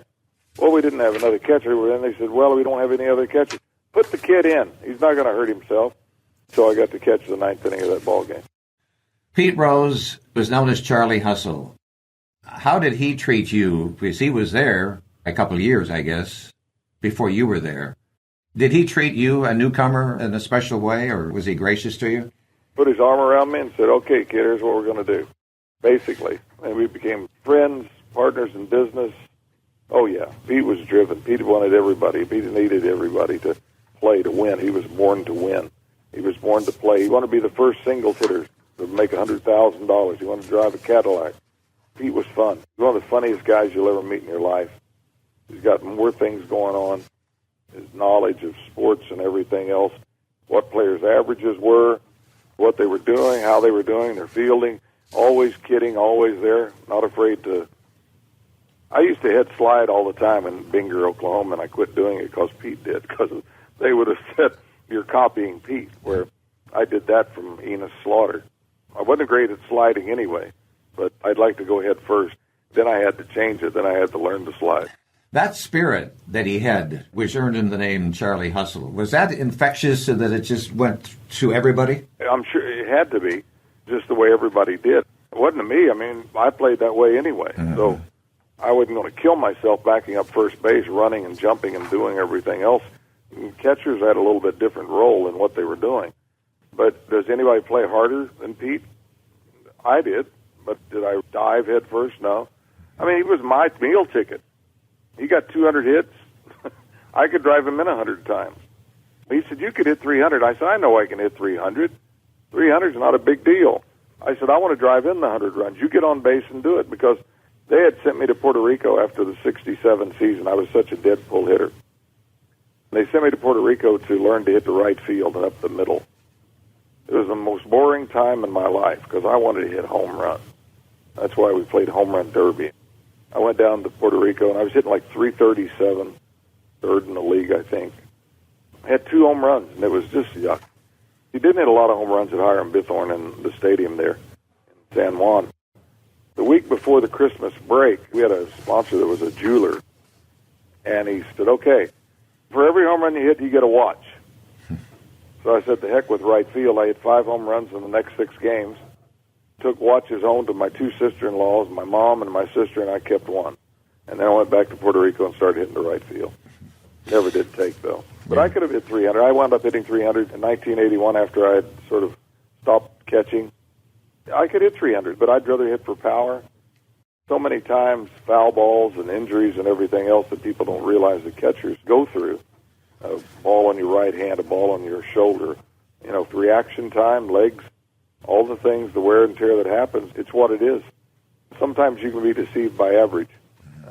Well, we didn't have another catcher. And they said, "Well, we don't have any other catcher. Put the kid in. He's not going to hurt himself." So I got to catch the ninth inning of that ball game. Pete Rose was known as Charlie Hustle. How did he treat you? Because he was there a couple of years, I guess, before you were there. Did he treat you, a newcomer, in a special way, or was he gracious to you? Put his arm around me and said, "Okay, kid, here's what we're going to do," basically. And we became friends, partners in business. Oh, yeah. Pete was driven. Pete wanted everybody. Pete needed everybody to play, to win. He was born to win. He was born to play. He wanted to be the first singles hitter to make $100,000. He wanted to drive a Cadillac. Pete was fun. He's one of the funniest guys you'll ever meet in your life. He's got more things going on. His knowledge of sports and everything else, what players' averages were, what they were doing, how they were doing, their fielding, always kidding, always there, not afraid to. I used to head slide all the time in Binger, Oklahoma, and I quit doing it because Pete did, because they would have said, "You're copying Pete," where I did that from Enos Slaughter. I wasn't great at sliding anyway, but I'd like to go head first. Then I had to change it. Then I had to learn to slide. That spirit that he had, which earned him the name Charlie Hustle, was that infectious so that it just went to everybody? I'm sure it had to be, just the way everybody did. It wasn't to me. I mean, I played that way anyway. So I wasn't going to kill myself backing up first base, running and jumping and doing everything else. And catchers had a little bit different role in what they were doing. But does anybody play harder than Pete? I did. But did I dive head first? No. I mean, he was my meal ticket. He got 200 hits. I could drive him in 100 times. He said, "You could hit 300. I said, "I know I can hit 300. 300 is not a big deal." I said, "I want to drive in the 100 runs. You get on base and do it," because they had sent me to Puerto Rico after the '67 season. I was such a dead pull hitter. They sent me to Puerto Rico to learn to hit the right field and up the middle. It was the most boring time in my life because I wanted to hit home runs. That's why we played home run derby. I went down to Puerto Rico, and I was hitting like 337, third in the league, I think. I had 2 home runs, and it was just yuck. He didn't hit a lot of home runs at Hiram Bithorn in the stadium there in San Juan. The week before the Christmas break, we had a sponsor that was a jeweler, and he said, okay, for every home run you hit, you get a watch. So I said, the heck with right field. I hit 5 home runs in the next 6 games. Took watches home to my 2 sister-in-laws, my mom and my sister, and I kept one. And then I went back to Puerto Rico and started hitting the right field. Never did take, though. But I could have hit 300. I wound up hitting 300 in 1981 after I had sort of stopped catching. I could hit 300, but I'd rather hit for power. So many times, foul balls and injuries and everything else that people don't realize that catchers go through. A ball on your right hand, a ball on your shoulder. You know, reaction time, legs, all the things, the wear and tear that happens, it's what it is. Sometimes you can be deceived by average.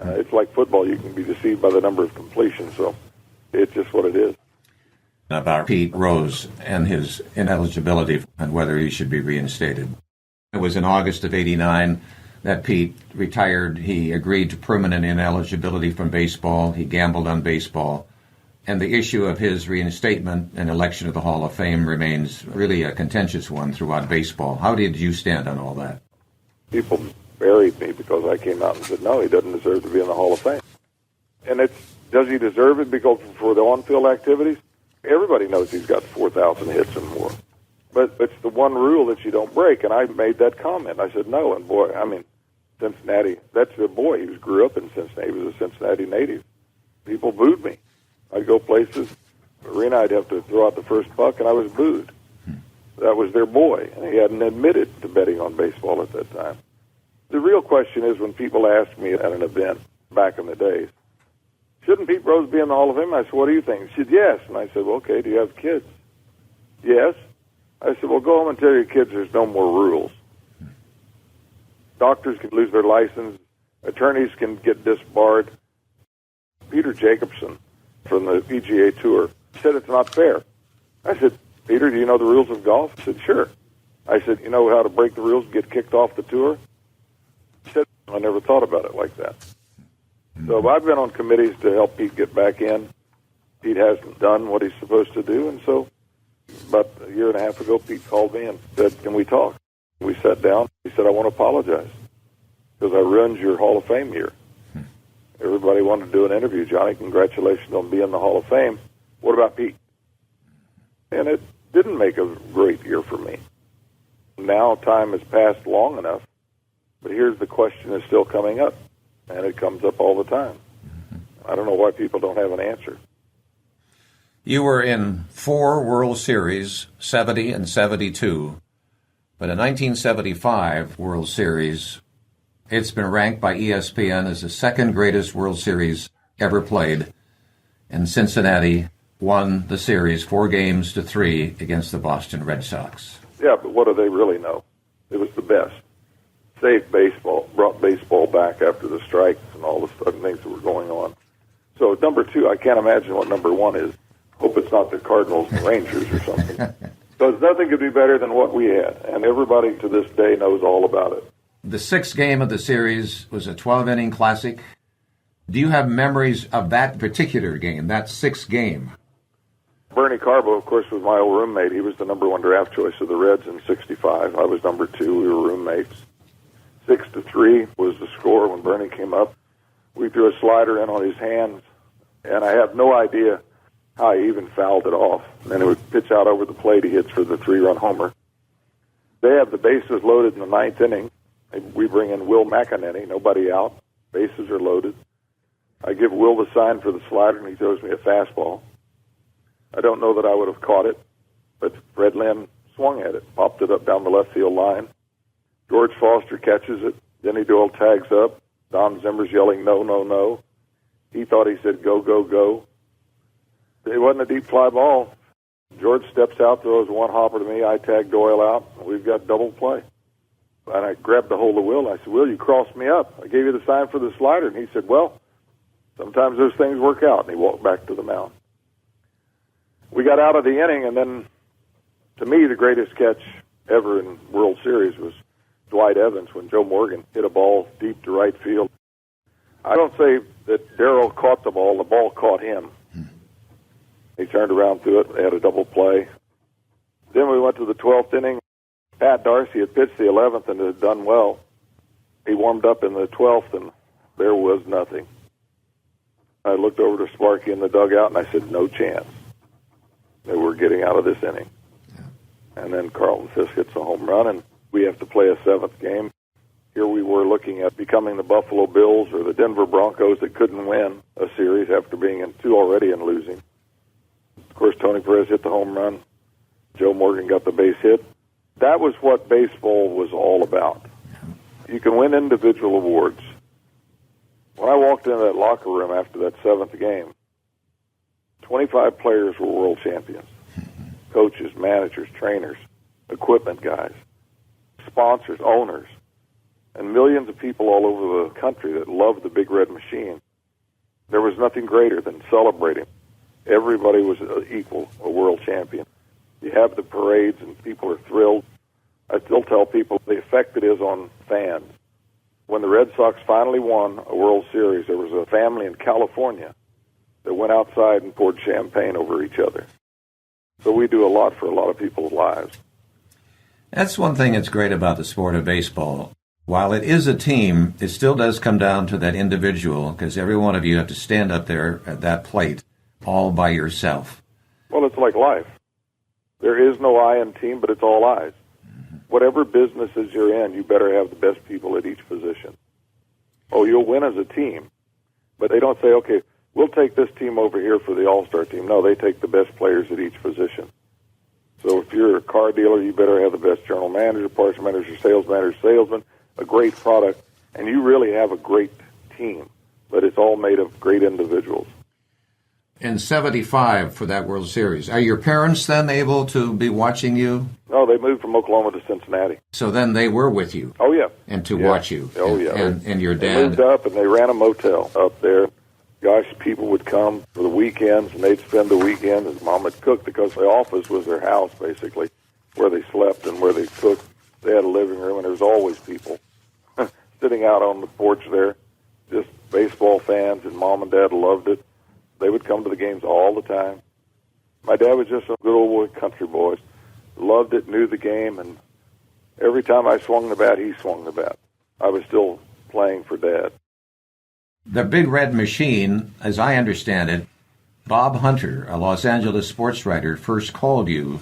It's like football. You can be deceived by the number of completions, so it's just what it is. About Pete Rose and his ineligibility and whether he should be reinstated. It was in August of '89 that Pete retired. He agreed to permanent ineligibility from baseball. He gambled on baseball. And the issue of his reinstatement and election to the Hall of Fame remains really a contentious one throughout baseball. How did you stand on all that? People buried me because I came out and said, no, he doesn't deserve to be in the Hall of Fame. And does he deserve it because for the on-field activities? Everybody knows he's got 4,000 hits and more. But it's the one rule that you don't break, and I made that comment. I said, no, and boy, I mean, Cincinnati, that's the boy. He grew up in Cincinnati. He was a Cincinnati native. People booed me. I'd go places, arena, I'd have to throw out the first puck, and I was booed. That was their boy, and he hadn't admitted to betting on baseball at that time. The real question is when people ask me at an event back in the days, shouldn't Pete Rose be in the Hall of Fame? I said, what do you think? She said, yes. And I said, well, okay, do you have kids? Yes. I said, well, go home and tell your kids there's no more rules. Doctors can lose their license. Attorneys can get disbarred. Peter Jacobson from the PGA Tour said it's not fair. I said, Peter, do you know the rules of golf? He said, sure. I said, you know how to break the rules and get kicked off the tour? He said, I never thought about it like that. So I've been on committees to help Pete get back in. Pete hasn't done what he's supposed to do, and so about a year and a half ago, Pete called me and said, can we talk? We sat down. He said, I want to apologize because I ruined your Hall of Fame year. Everybody wanted to do an interview. Johnny, congratulations on being in the Hall of Fame. What about Pete? And it didn't make a great year for me. Now time has passed long enough, but here's the question that's still coming up, and it comes up all the time. I don't know why people don't have an answer. You were in 4 World Series, 70 and 72, but in 1975 World Series, it's been ranked by ESPN as the second greatest World Series ever played, and Cincinnati won the series 4-3 against the Boston Red Sox. Yeah, but what do they really know? It was the best. Saved baseball, brought baseball back after the strikes and all the other things that were going on. So number 2, I can't imagine what number 1 is. Hope it's not the Cardinals and Rangers or something. Because nothing could be better than what we had, and everybody to this day knows all about it. The 6th game of the series was a 12-inning classic. Do you have memories of that particular game, that 6th game? Bernie Carbo, of course, was my old roommate. He was the number 1 draft choice of the Reds in '65. I was number 2. We were roommates. 6-3 was the score when Bernie came up. We threw a slider in on his hands, and I have no idea how he even fouled it off. And then it would pitch out over the plate. He hits for the 3-run homer. They have the bases loaded in the 9th inning. We bring in Will McEnany, nobody out. Bases are loaded. I give Will the sign for the slider, and he throws me a fastball. I don't know that I would have caught it, but Fred Lynn swung at it, popped it up down the left field line. George Foster catches it. Denny Doyle tags up. Don Zimmer's yelling, no, no, no. He thought he said, go, go, go. It wasn't a deep fly ball. George steps out, throws one hopper to me. I tag Doyle out. We've got double play. And I grabbed the hold of Will, and I said, Will, you crossed me up. I gave you the sign for the slider. And he said, well, sometimes those things work out. And he walked back to the mound. We got out of the inning, and then, to me, the greatest catch ever in World Series was Dwight Evans when Joe Morgan hit a ball deep to right field. I don't say that Darryl caught the ball caught him. He turned around through it, had a double play. Then we went to the 12th inning. Pat Darcy had pitched the 11th and had done well. He warmed up in the 12th, and there was nothing. I looked over to Sparky in the dugout, and I said, no chance that we're getting out of this inning. Yeah. And then Carlton Fisk hits a home run, and we have to play a 7th game. Here we were looking at becoming the Buffalo Bills or the Denver Broncos that couldn't win a series after being in 2 already and losing. Of course, Tony Perez hit the home run. Joe Morgan got the base hit. That was what baseball was all about. You can win individual awards. When I walked into that locker room after that 7th game, 25 players were world champions. Coaches, managers, trainers, equipment guys, sponsors, owners, and millions of people all over the country that loved the Big Red Machine. There was nothing greater than celebrating. Everybody was equal, a world champion. You have the parades and people are thrilled. I still tell people the effect it is on fans. When the Red Sox finally won a World Series, there was a family in California that went outside and poured champagne over each other. So we do a lot for a lot of people's lives. That's one thing that's great about the sport of baseball. While it is a team, it still does come down to that individual, because every one of you have to stand up there at that plate all by yourself. Well, it's like life. There is no I in team, but it's all eyes. Whatever businesses you're in, you better have the best people at each position. Oh, you'll win as a team, but they don't say, okay, we'll take this team over here for the all-star team. No, they take the best players at each position. So if you're a car dealer, you better have the best general manager, parts manager, salesman, a great product, and you really have a great team, but it's all made of great individuals. In 75 for that World Series, are your parents then able to be watching you? No, they moved from Oklahoma to Cincinnati. So then they were with you? Oh, yeah. And to watch you? Oh, yeah. And your dad? They moved up, and they ran a motel up there. Gosh, people would come for the weekends, and they'd spend the weekend, and Mom would cook because the office was their house, basically, where they slept and where they cooked. They had a living room, and there was always people sitting out on the porch there, just baseball fans, and Mom and Dad loved it. They would come to the games all the time. My dad was just a good old country boy. Loved it, knew the game, and every time I swung the bat, he swung the bat. I was still playing for Dad. The Big Red Machine, as I understand it, Bob Hunter, a Los Angeles sports writer, first called you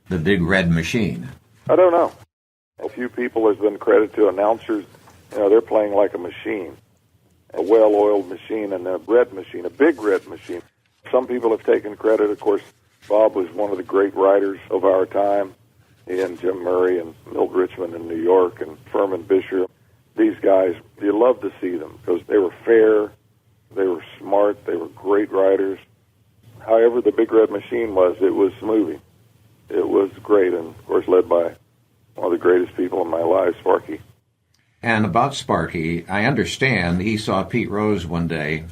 the Big Red Machine. I don't know. A few people has been credited to announcers. You know, they're playing like a machine, a well-oiled machine, and a red machine, a big red machine. Some people have taken credit. Of course, Bob was one of the great writers of our time. He and Jim Murray and Milt Richmond in New York and Furman Bisher. These guys, you love to see them because they were fair, they were smart, they were great writers. However, the Big Red Machine it was moving. It was great, and of course led by one of the greatest people in my life, Sparky. And about Sparky, I understand he saw Pete Rose one day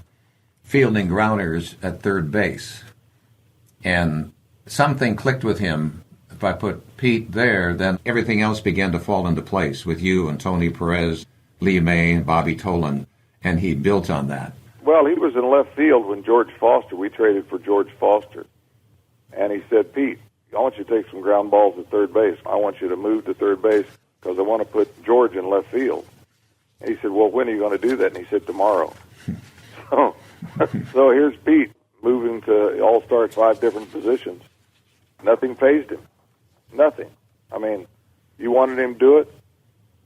fielding grounders at third base. And something clicked with him. If I put Pete there, then everything else began to fall into place with you and Tony Perez, Lee May, and Bobby Tolan, and he built on that. Well, he was in left field when George Foster, we traded for George Foster. And he said, Pete, I want you to take some ground balls at third base. I want you to move to third base because I want to put George in left field. And he said, well, when are you going to do that? And he said, tomorrow. So here's Pete moving to all-star at 5 different positions. Nothing phased him. Nothing. I mean, you wanted him to do it?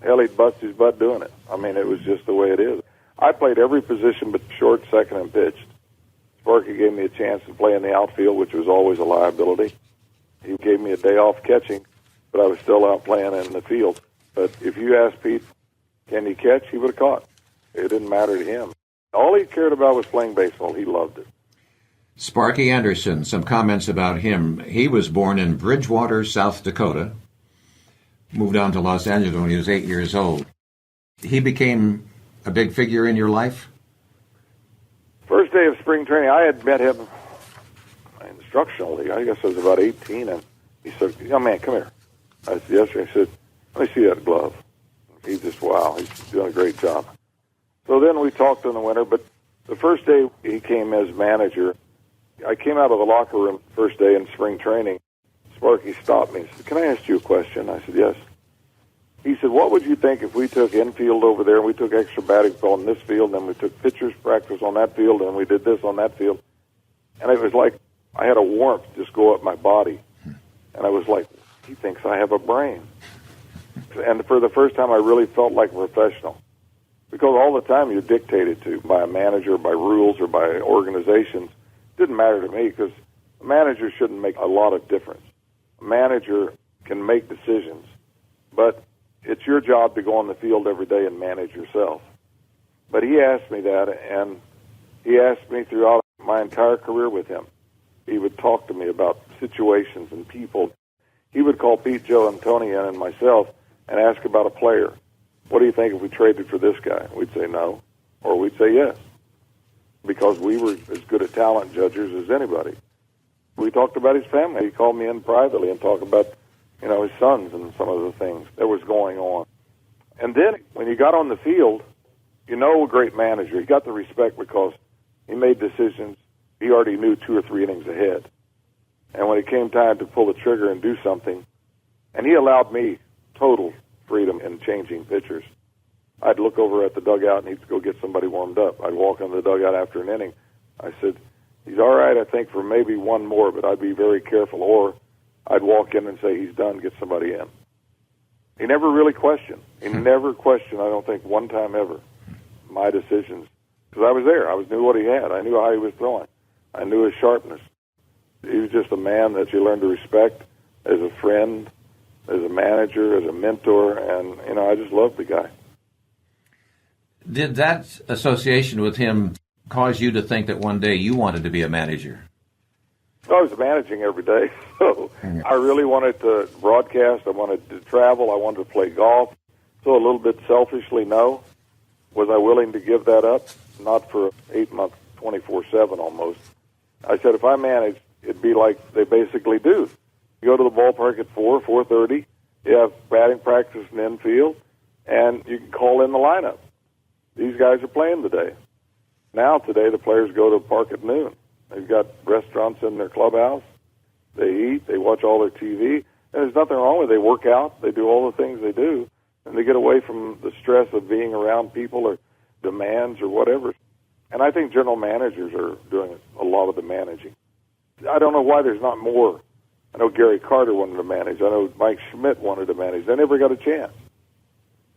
Hell, he'd bust his butt doing it. I mean, it was just the way it is. I played every position but short, second, and pitched. Sparky gave me a chance to play in the outfield, which was always a liability. He gave me a day off catching, but I was still out playing in the field. But if you asked Pete, can he catch, he would have caught. It didn't matter to him. All he cared about was playing baseball. He loved it. Sparky Anderson, some comments about him. He was born in Bridgewater, South Dakota, moved on to Los Angeles when he was 8 years old. He became a big figure in your life? First day of spring training, I had met him in the instructional league. I guess I was about 18, and he said, young man, come here. I said, yes, sir. He said, let me see that glove. he's just, wow, he's doing a great job. So then we talked in the winter, but the first day he came as manager, I came out of the locker room first day in spring training. Sparky stopped me and said, "Can I ask you a question?" I said, "Yes." He said, "What would you think if we took infield over there, and we took extra batting ball on this field, and then we took pitcher's practice on that field, and we did this on that field?" And it was like I had a warmth just go up my body. And I was like, he thinks I have a brain. And for the first time, I really felt like a professional. Because all the time you're dictated to by a manager, by rules, or by organizations. It didn't matter to me because a manager shouldn't make a lot of difference. A manager can make decisions, but it's your job to go on the field every day and manage yourself. But he asked me that, and he asked me throughout my entire career with him. He would talk to me about situations and people. He would call Pete, Joe, and Tony and myself and ask about a player. "What do you think if we traded for this guy?" We'd say no, or we'd say yes, because we were as good at talent judges as anybody. We talked about his family. He called me in privately and talked about, his sons and some of the things that was going on. And then when you got on the field, a great manager. He got the respect because he made decisions he already knew 2 or 3 innings ahead. And when it came time to pull the trigger and do something, and he allowed me total freedom in changing pitchers. I'd look over at the dugout and he'd go get somebody warmed up. I'd walk in the dugout after an inning. I said, "He's all right, I think, for maybe one more, but I'd be very careful." Or I'd walk in and say, "He's done, get somebody in." He never really questioned. He never questioned, I don't think, one time ever, my decisions. Because I was there. I knew what he had. I knew how he was throwing. I knew his sharpness. He was just a man that you learn to respect as a friend, as a manager, as a mentor, and, I just loved the guy. Did that association with him cause you to think that one day you wanted to be a manager? I was managing every day, so I really wanted to broadcast. I wanted to travel. I wanted to play golf. So a little bit selfishly, no. Was I willing to give that up? Not for 8 months, 24/7 almost. I said, if I managed, it'd be like they basically do. You go to the ballpark at 4:30, you have batting practice in the infield, and you can call in the lineup. These guys are playing today. Now, today, the players go to the park at noon. They've got restaurants in their clubhouse. They eat. They watch all their TV. And there's nothing wrong with it. They work out. They do all the things they do. And they get away from the stress of being around people or demands or whatever. And I think general managers are doing a lot of the managing. I don't know why there's not more. I know Gary Carter wanted to manage. I know Mike Schmidt wanted to manage. They never got a chance.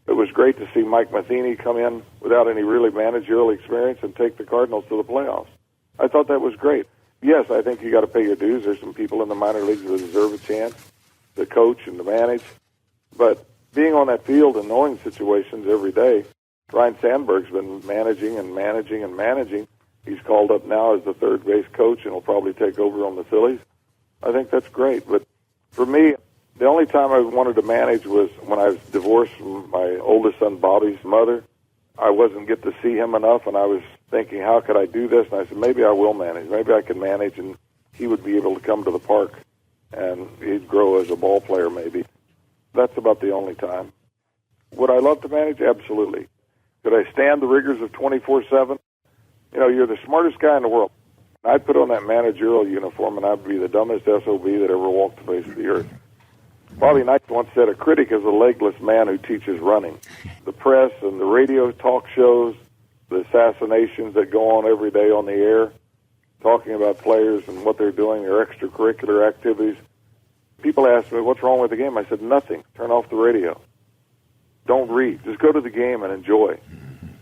It was great to see Mike Matheny come in without any really managerial experience and take the Cardinals to the playoffs. I thought that was great. Yes, I think you got to pay your dues. There's some people in the minor leagues that deserve a chance to coach and to manage. But being on that field and knowing situations every day, Ryan Sandberg's been managing and managing and managing. He's called up now as the third base coach and will probably take over on the Phillies. I think that's great. But for me, the only time I wanted to manage was when I was divorced from my oldest son, Bobby's mother. I wasn't get to see him enough, and I was thinking, how could I do this? And I said, maybe I will manage. Maybe I can manage, and he would be able to come to the park, and he'd grow as a ball player maybe. That's about the only time. Would I love to manage? Absolutely. Could I stand the rigors of 24/7? You're the smartest guy in the world. I'd put on that managerial uniform, and I'd be the dumbest SOB that ever walked the face of the earth. Bobby Knight once said, a critic is a legless man who teaches running. The press and the radio talk shows, the assassinations that go on every day on the air, talking about players and what they're doing, their extracurricular activities. People ask me, what's wrong with the game? I said, nothing. Turn off the radio. Don't read. Just go to the game and enjoy.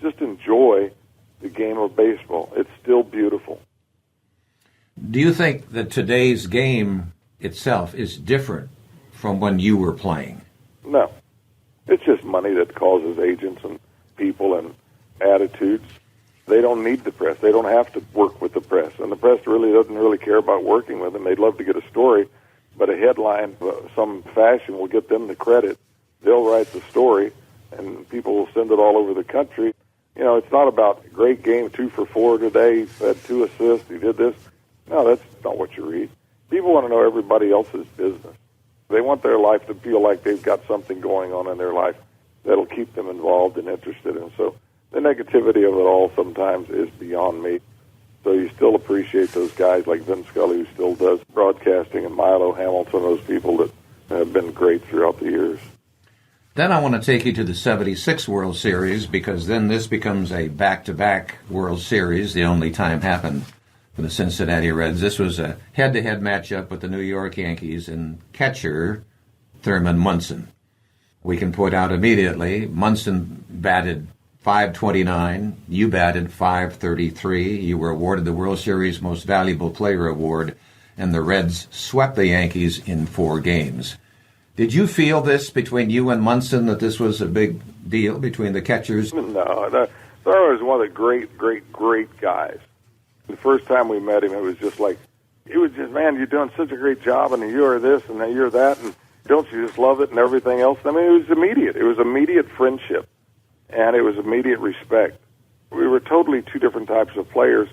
Just enjoy the game of baseball. It's still beautiful. Do you think that today's game itself is different from when you were playing? No. It's just money that causes agents and people and attitudes. They don't need the press. They don't have to work with the press. And the press really doesn't really care about working with them. They'd love to get a story, but a headline of some fashion will get them the credit. They'll write the story, and people will send it all over the country. It's not about great game, 2 for 4 today, he had 2 assists, he did this. No, that's not what you read. People want to know everybody else's business. They want their life to feel like they've got something going on in their life. that'll keep them involved and interested. And so the negativity of it all sometimes is beyond me. So you still appreciate those guys like Vin Scully, who still does broadcasting, and Milo Hamilton, those people that have been great throughout the years. Then I want to take you to the 76 World Series, because then this becomes a back-to-back World Series, the only time happened for the Cincinnati Reds. This was a head-to-head matchup with the New York Yankees and catcher Thurman Munson. We can point out immediately, Munson batted .529, you batted .533, you were awarded the World Series Most Valuable Player Award, and the Reds swept the Yankees in 4 games. Did you feel this between you and Munson, that this was a big deal between the catchers? No, Thurman was one of the great guys. The first time we met him, it was just, man, you're doing such a great job, and you're this, and you're that, and don't you just love it, and everything else? I mean, it was immediate. It was immediate friendship, and it was immediate respect. We were totally two different types of players,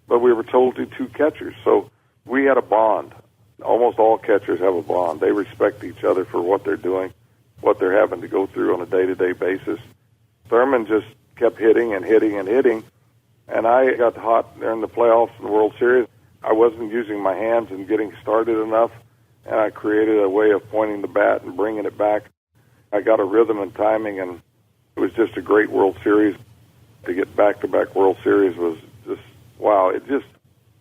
but we were totally two catchers, so we had a bond. Almost all catchers have a bond. They respect each other for what they're doing, what they're having to go through on a day-to-day basis. Thurman just kept hitting and hitting and hitting, and I got hot during the playoffs and the World Series. I wasn't using my hands and getting started enough, and I created a way of pointing the bat and bringing it back. I got a rhythm and timing, and it was just a great World Series. To get back-to-back World Series was just, wow, it just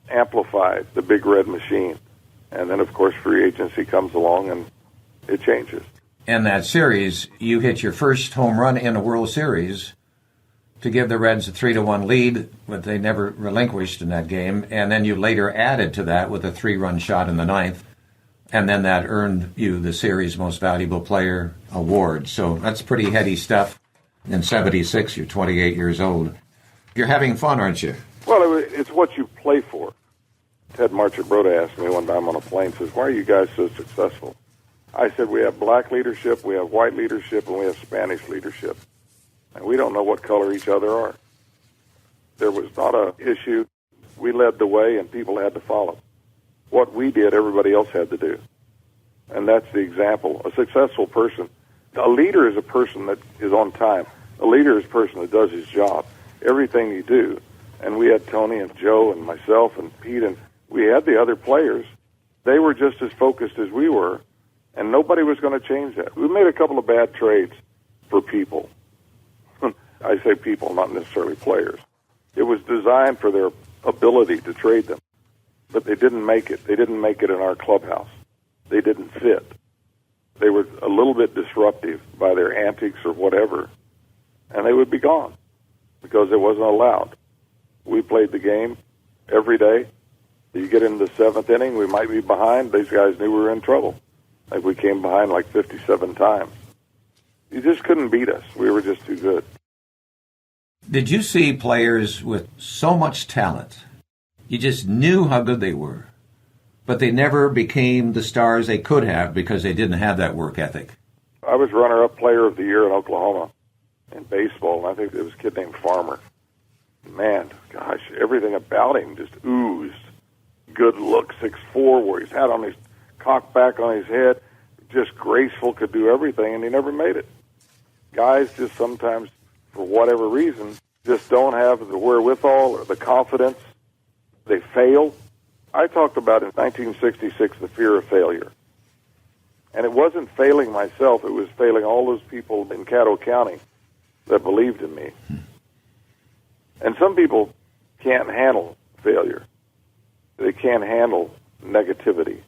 amplified the Big Red machine. And then, of course, free agency comes along, and it changes. In that series, you hit your first home run in a World Series to give the Reds a 3-1 lead, but they never relinquished in that game. And then you later added to that with a 3-run shot in the 9th. And then that earned you the series Most Valuable Player award. So that's pretty heady stuff. In 76, you're 28 years old. You're having fun, aren't you? Well, it's what you play for. Ted Marchibroda asked me one time on a plane, says, why are you guys so successful? I said, we have black leadership, we have white leadership, and we have Spanish leadership. And we don't know what color each other are. There was not an issue. We led the way, and people had to follow. What we did, everybody else had to do. And that's the example. A successful person, a leader is a person that is on time. A leader is a person that does his job. Everything you do. And we had Tony and Joe and myself and Pete, and we had the other players. They were just as focused as we were, and nobody was going to change that. We made a couple of bad trades for people. I say people, not necessarily players. It was designed for their ability to trade them, but they didn't make it. They didn't make it in our clubhouse. They didn't fit. They were a little bit disruptive by their antics or whatever, and they would be gone because it wasn't allowed. We played the game every day. You get into the 7th inning, we might be behind. These guys knew we were in trouble. Like we came behind like 57 times. You just couldn't beat us. We were just too good. Did you see players with so much talent? You just knew how good they were, but they never became the stars they could have because they didn't have that work ethic. I was runner-up player of the year in Oklahoma in baseball, and I think it was a kid named Farmer. Man, gosh, everything about him just oozed. Good look, 6'4", where he's had on his cocked back on his head, just graceful, could do everything, and he never made it. Guys just sometimes, for whatever reason, just don't have the wherewithal or the confidence. They fail. I talked about in 1966 the fear of failure. And it wasn't failing myself, it was failing all those people in Caddo County that believed in me. And some people can't handle failure. They can't handle negativity.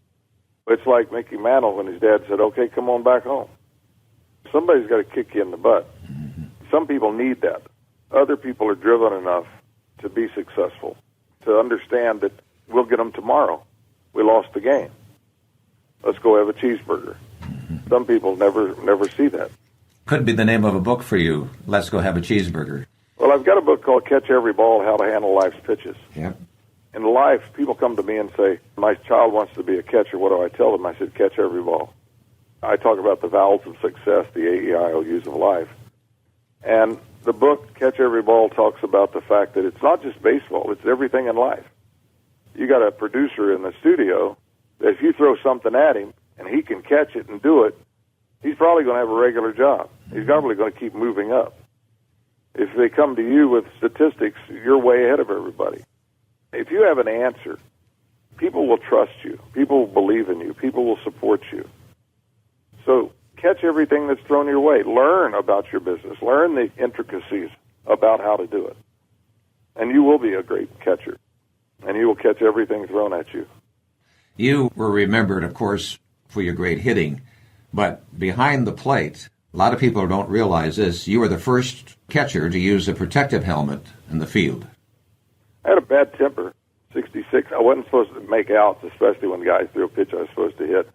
It's like Mickey Mantle when his dad said, okay, come on back home. Somebody's got to kick you in the butt. Some people need that. Other people are driven enough to be successful, to understand that we'll get them tomorrow. We lost the game. Let's go have a cheeseburger. Some people never see that. Could be the name of a book for you. Let's go have a cheeseburger. Well, I've got a book called Catch Every Ball, How to Handle Life's Pitches. Yeah. In life, people come to me and say, my child wants to be a catcher. What do I tell them? I said, catch every ball. I talk about the vowels of success, the AEIOUs of life. And the book, Catch Every Ball, talks about the fact that it's not just baseball, it's everything in life. You got a producer in the studio that if you throw something at him and he can catch it and do it, he's probably going to have a regular job. He's probably going to keep moving up. If they come to you with statistics, you're way ahead of everybody. If you have an answer, people will trust you. People will believe in you. People will support you. So catch everything that's thrown your way. Learn about your business. Learn the intricacies about how to do it. And you will be a great catcher. And you will catch everything thrown at you. You were remembered, of course, for your great hitting. But behind the plate, a lot of people don't realize this, you were the first catcher to use a protective helmet in the field. I had a bad temper, 66. I wasn't supposed to make outs, especially when guys threw a pitch I was supposed to hit.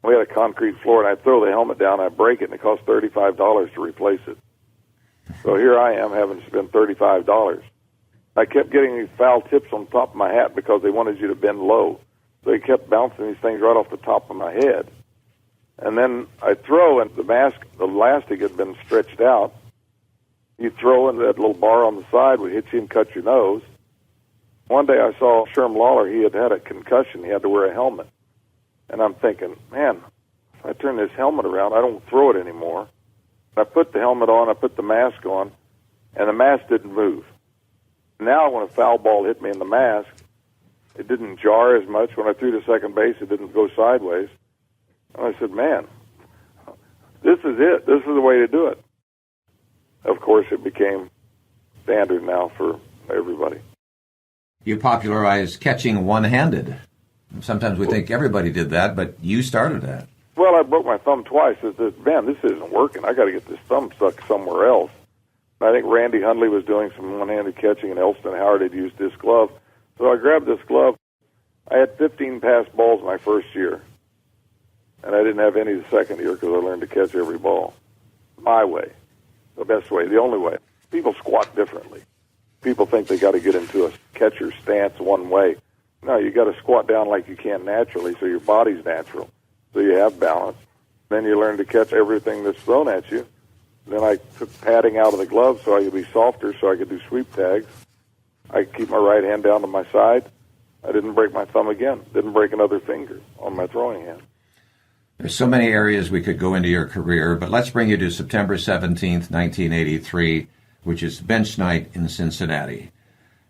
We had a concrete floor, and I'd throw the helmet down, I'd break it, and it cost $35 to replace it. So here I am having to spend $35. I kept getting these foul tips on top of my hat because they wanted you to bend low. So they kept bouncing these things right off the top of my head. And then I'd throw, and the elastic had been stretched out. You throw, and that little bar on the side would hit you and cut your nose. One day I saw Sherm Lawler. He had had a concussion. He had to wear a helmet. And I'm thinking, man, if I turn this helmet around, I don't throw it anymore. I put the helmet on, I put the mask on, and the mask didn't move. Now when a foul ball hit me in the mask, it didn't jar as much. When I threw to second base, it didn't go sideways. And I said, man, this is it. This is the way to do it. Of course, it became standard now for everybody. You popularized catching one-handed. Sometimes we think everybody did that, but you started that. Well, I broke my thumb twice. I said, man, this isn't working. I got to get this thumb stuck somewhere else. I think Randy Hundley was doing some one-handed catching, and Elston Howard had used this glove. So I grabbed this glove. I had 15 passed balls my first year, and I didn't have any the second year because I learned to catch every ball. My way, the best way, the only way. People squat differently. People think they got to get into a catcher's stance one way. No, you got to squat down like you can naturally, so your body's natural, so you have balance. Then you learn to catch everything that's thrown at you. Then I took padding out of the glove so I could be softer, so I could do sweep tags. I could keep my right hand down to my side. I didn't break my thumb again. Didn't break another finger on my throwing hand. There's so many areas we could go into your career, but let's bring you to September 17th, 1983, which is bench night in Cincinnati.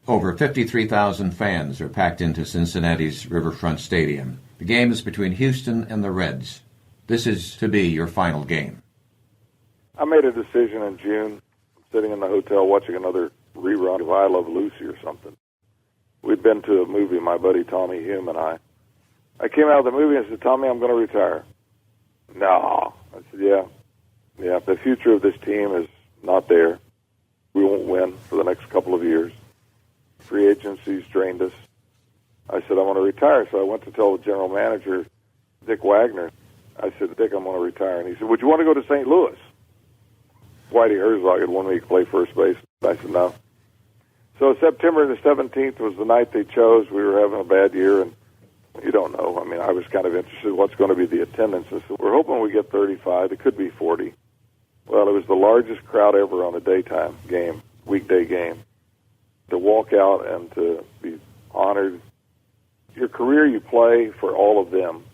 Over 53,000 fans are packed into Cincinnati's Riverfront Stadium. The game is between Houston and the Reds. This is to be your final game. I made a decision in June, sitting in the hotel watching another rerun of I Love Lucy or something. We'd been to a movie, my buddy Tommy Hume and I. I came out of the movie and said, Tommy, I'm going to retire. No. I said, yeah, the future of this team is not there. We won't win for the next couple of years. Free agency's drained us. I said, I want to retire. So I went to tell the general manager, Dick Wagner. I said, Dick, I'm going to retire. And he said, would you want to go to St. Louis? Whitey Herzog had wanted me to play first base. I said, no. So September the 17th was the night they chose. We were having a bad year, and you don't know. I mean, I was kind of interested in what's going to be the attendance. I said, we're hoping we get 35. It could be 40. Well, it was the largest crowd ever on a daytime game, weekday game. To walk out and to be honored. Your career, you play for all of them.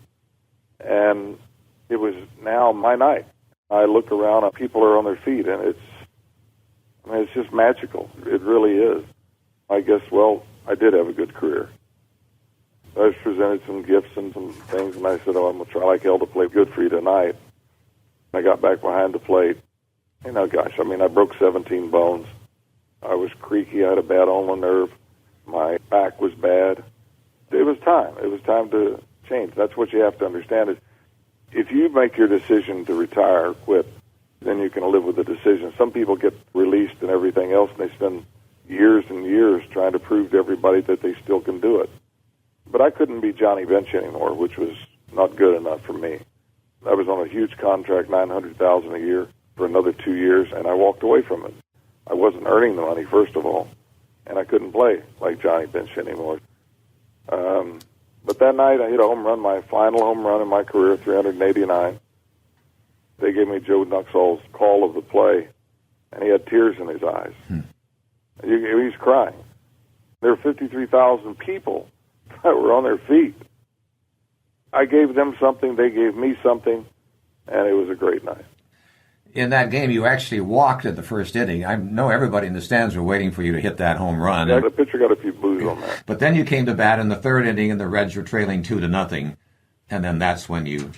And it was now my night. I look around and people are on their feet, and it's just magical. It really is. I guess, I did have a good career. I was presented some gifts and some things, and I said, I'm going to try like hell to play good for you tonight. I got back behind the plate. I broke 17 bones. I was creaky. I had a bad ulnar nerve. My back was bad. It was time. It was time to change. That's what you have to understand is if you make your decision to retire or quit, then you can live with the decision. Some people get released and everything else, and they spend years and years trying to prove to everybody that they still can do it. But I couldn't be Johnny Bench anymore, which was not good enough for me. I was on a huge contract, $900,000 a year for another 2 years, and I walked away from it. I wasn't earning the money, first of all, and I couldn't play like Johnny Bench anymore. But that night, I hit a home run, my final home run in my career, 389. They gave me Joe Nuxall's call of the play, and he had tears in his eyes. He's crying. There were 53,000 people that were on their feet. I gave them something, they gave me something, and it was a great night. In that game, you actually walked at the first inning. I know everybody in the stands were waiting for you to hit that home run. Yeah, the pitcher got a few boos on that. But then you came to bat in the third inning, and the Reds were trailing 2-0. And then that's when you...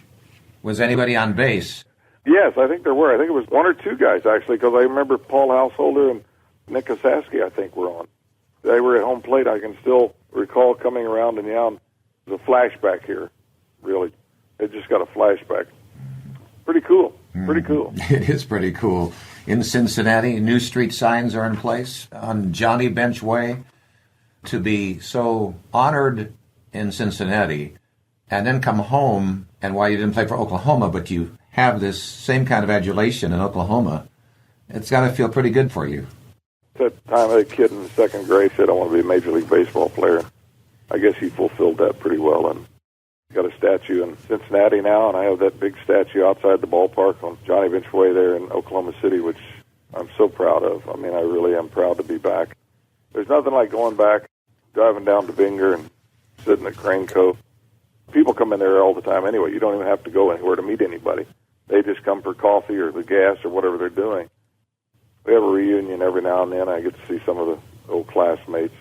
Was anybody on base? Yes, I think there were. I think it was one or two guys, actually, because I remember Paul Householder and Nick Kosaski, I think, were on. They were at home plate. I can still recall coming around and yelling. There's a flashback here, really. It just got a flashback. Pretty cool. Pretty cool. It is pretty cool. In Cincinnati, new street signs are in place on Johnny Bench Way. To be so honored in Cincinnati and then come home, and while you didn't play for Oklahoma, but you have this same kind of adulation in Oklahoma, it's got to feel pretty good for you. At the time, a kid in the second grade said, I want to be a Major League Baseball player. I guess he fulfilled that pretty well, and got a statue in Cincinnati now, and I have that big statue outside the ballpark on Johnny Bench Way there in Oklahoma City, which I'm so proud of. I mean, I really am proud to be back. There's nothing like going back, driving down to Binger and sitting at Crane Cove. People come in there all the time anyway. You don't even have to go anywhere to meet anybody. They just come for coffee or the gas or whatever they're doing. We have a reunion every now and then. I get to see some of the old classmates.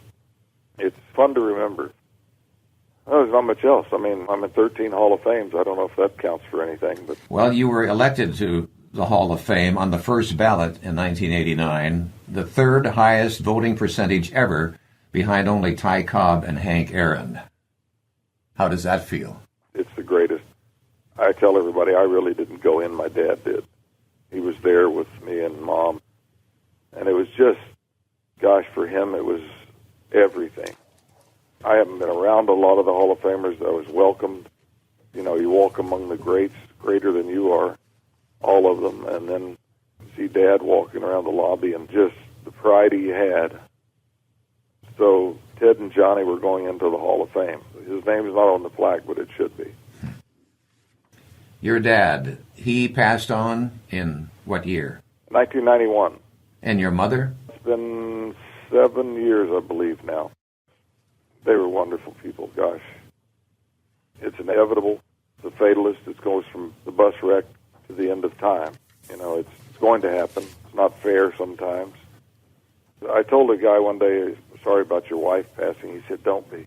It's fun to remember. Oh, there's not much else. I mean, I'm in 13 Hall of Fames. I don't know if that counts for anything. But well, you were elected to the Hall of Fame on the first ballot in 1989, the third highest voting percentage ever, behind only Ty Cobb and Hank Aaron. How does that feel? It's the greatest. I tell everybody I really didn't go in. My dad did. He was there with me and Mom. And it was just, gosh, for him, it was everything. I haven't been around a lot of the Hall of Famers. I was welcomed. You know, you walk among the greats, greater than you are, all of them, and then see Dad walking around the lobby and just the pride he had. So Ted and Johnny were going into the Hall of Fame. His name is not on the plaque, but it should be. Your dad, he passed on in what year? 1991. And your mother? It's been 7 years, I believe, now. They were wonderful people, gosh. It's inevitable. The fatalist, it goes from the bus wreck to the end of time. You know, it's going to happen. It's not fair sometimes. I told a guy one day, sorry about your wife passing. He said, don't be.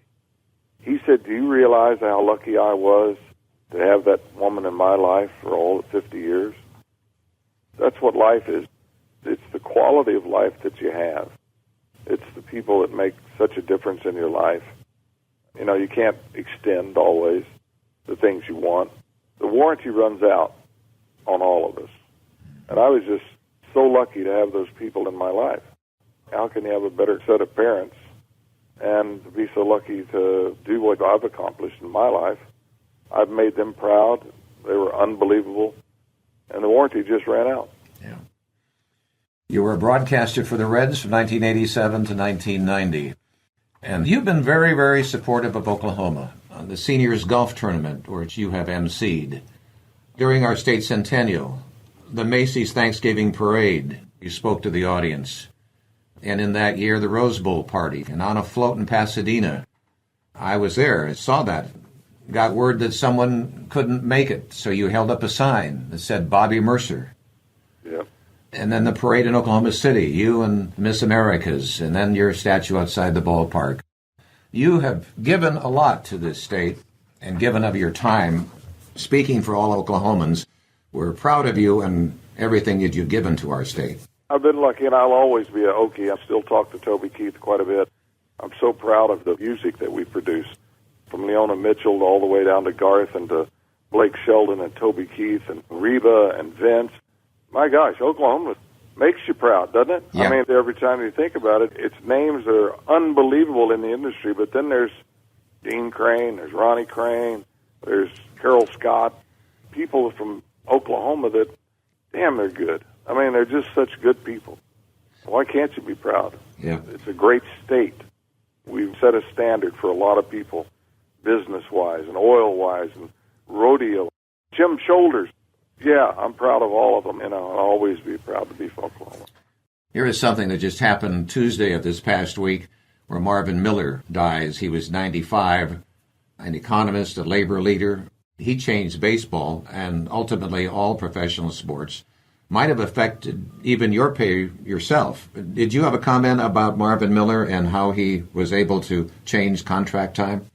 He said, do you realize how lucky I was to have that woman in my life for all 50 years? That's what life is. It's the quality of life that you have. It's the people that make such a difference in your life. You know, you can't extend always the things you want. The warranty runs out on all of us. And I was just so lucky to have those people in my life. How can you have a better set of parents and be so lucky to do what I've accomplished in my life? I've made them proud. They were unbelievable. And the warranty just ran out. Yeah. You were a broadcaster for the Reds from 1987 to 1990. And you've been very, very supportive of Oklahoma on the Seniors Golf Tournament, which you have emceed. During our state centennial, the Macy's Thanksgiving Parade, you spoke to the audience. And in that year, the Rose Bowl party, and on a float in Pasadena. I was there, I saw that. Got word that someone couldn't make it, so you held up a sign that said Bobby Mercer. Yeah. And then the parade in Oklahoma City, you and Miss Americas, and then your statue outside the ballpark. You have given a lot to this state and given of your time. Speaking for all Oklahomans, we're proud of you and everything that you've given to our state. I've been lucky, and I'll always be an Okie. I still talk to Toby Keith quite a bit. I'm so proud of the music that we produce, from Leona Mitchell all the way down to Garth and to Blake Sheldon and Toby Keith and Reba and Vince. My gosh, Oklahoma makes you proud, doesn't it? Yeah. I mean, every time you think about it, it's names that are unbelievable in the industry, but then there's Dean Crane, there's Ronnie Crane, there's Carol Scott, people from Oklahoma that, damn, they're good. I mean, they're just such good people. Why can't you be proud? Yeah. It's a great state. We've set a standard for a lot of people, business-wise and oil-wise and rodeo. Jim Shoulders. Yeah, I'm proud of all of them, and I'll always be proud to be from Oklahoma. Here is something that just happened Tuesday of this past week, where Marvin Miller dies. He was 95, an economist, a labor leader. He changed baseball and ultimately all professional sports might have affected even your pay yourself. Did you have a comment about Marvin Miller and how he was able to change contract time?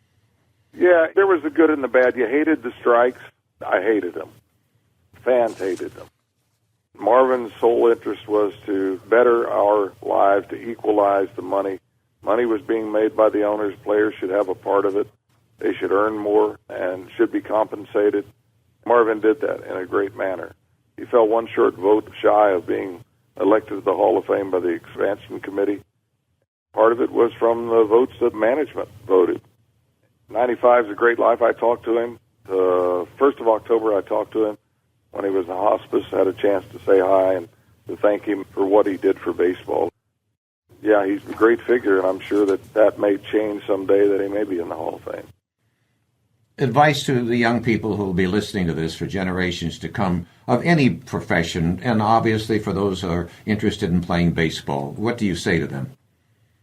Yeah, there was the good and the bad. You hated the strikes. I hated them. Fans hated them. Marvin's sole interest was to better our lives, to equalize the money. Money was being made by the owners. Players should have a part of it. They should earn more and should be compensated. Marvin did that in a great manner. He fell one short vote shy of being elected to the Hall of Fame by the expansion committee. Part of it was from the votes that management voted. 95 is a great life. I talked to him. The 1st of October, I talked to him when he was in hospice. I had a chance to say hi and to thank him for what he did for baseball. Yeah, he's a great figure, and I'm sure that may change someday, that he may be in the Hall of Fame. Advice to the young people who will be listening to this for generations to come of any profession, and obviously for those who are interested in playing baseball. What do you say to them?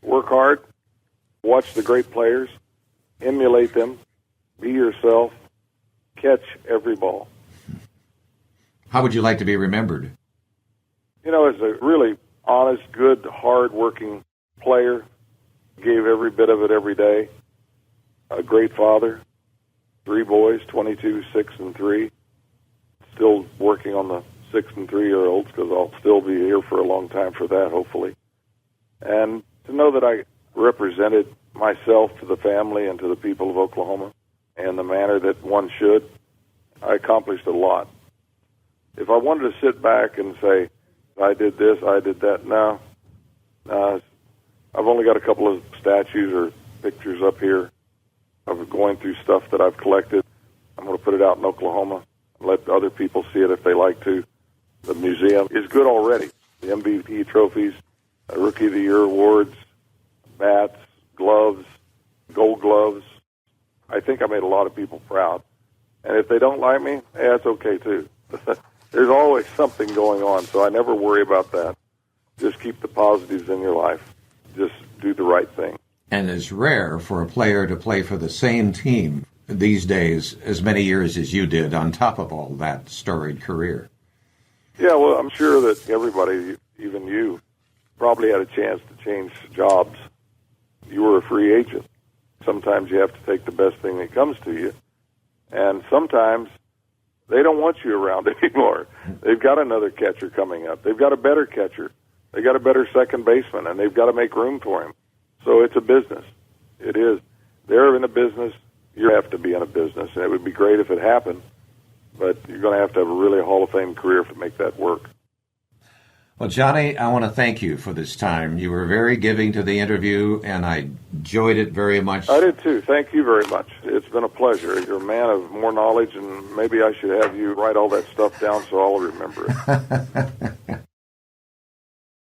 Work hard, watch the great players, emulate them, be yourself, catch every ball. How would you like to be remembered? You know, as a really honest, good, hard-working player, gave every bit of it every day, a great father, 3 boys, 22, 6, and 3. Still working on the 6 and 3-year-olds because I'll still be here for a long time for that, hopefully. And to know that I represented myself to the family and to the people of Oklahoma in the manner that one should, I accomplished a lot. If I wanted to sit back and say, I did this, I did that, no. I've only got a couple of statues or pictures up here of going through stuff that I've collected. I'm going to put it out in Oklahoma and let other people see it if they like to. The museum is good already. The MVP trophies, Rookie of the Year awards, bats, gloves, gold gloves. I think I made a lot of people proud. And if they don't like me, that's okay too. There's always something going on, so I never worry about that. Just keep the positives in your life. Just do the right thing. And it's rare for a player to play for the same team these days as many years as you did on top of all that storied career. Yeah, well, I'm sure that everybody, even you, probably had a chance to change jobs. You were a free agent. Sometimes you have to take the best thing that comes to you. And sometimes they don't want you around anymore. They've got another catcher coming up. They've got a better catcher. They've got a better second baseman, and they've got to make room for him. So it's a business. It is. They're in a business. You have to be in a business. And it would be great if it happened, but you're going to have a really Hall of Fame career to make that work. Well, Johnny, I want to thank you for this time. You were very giving to the interview, and I enjoyed it very much. I did, too. Thank you very much. It's been a pleasure. You're a man of more knowledge, and maybe I should have you write all that stuff down so I'll remember it.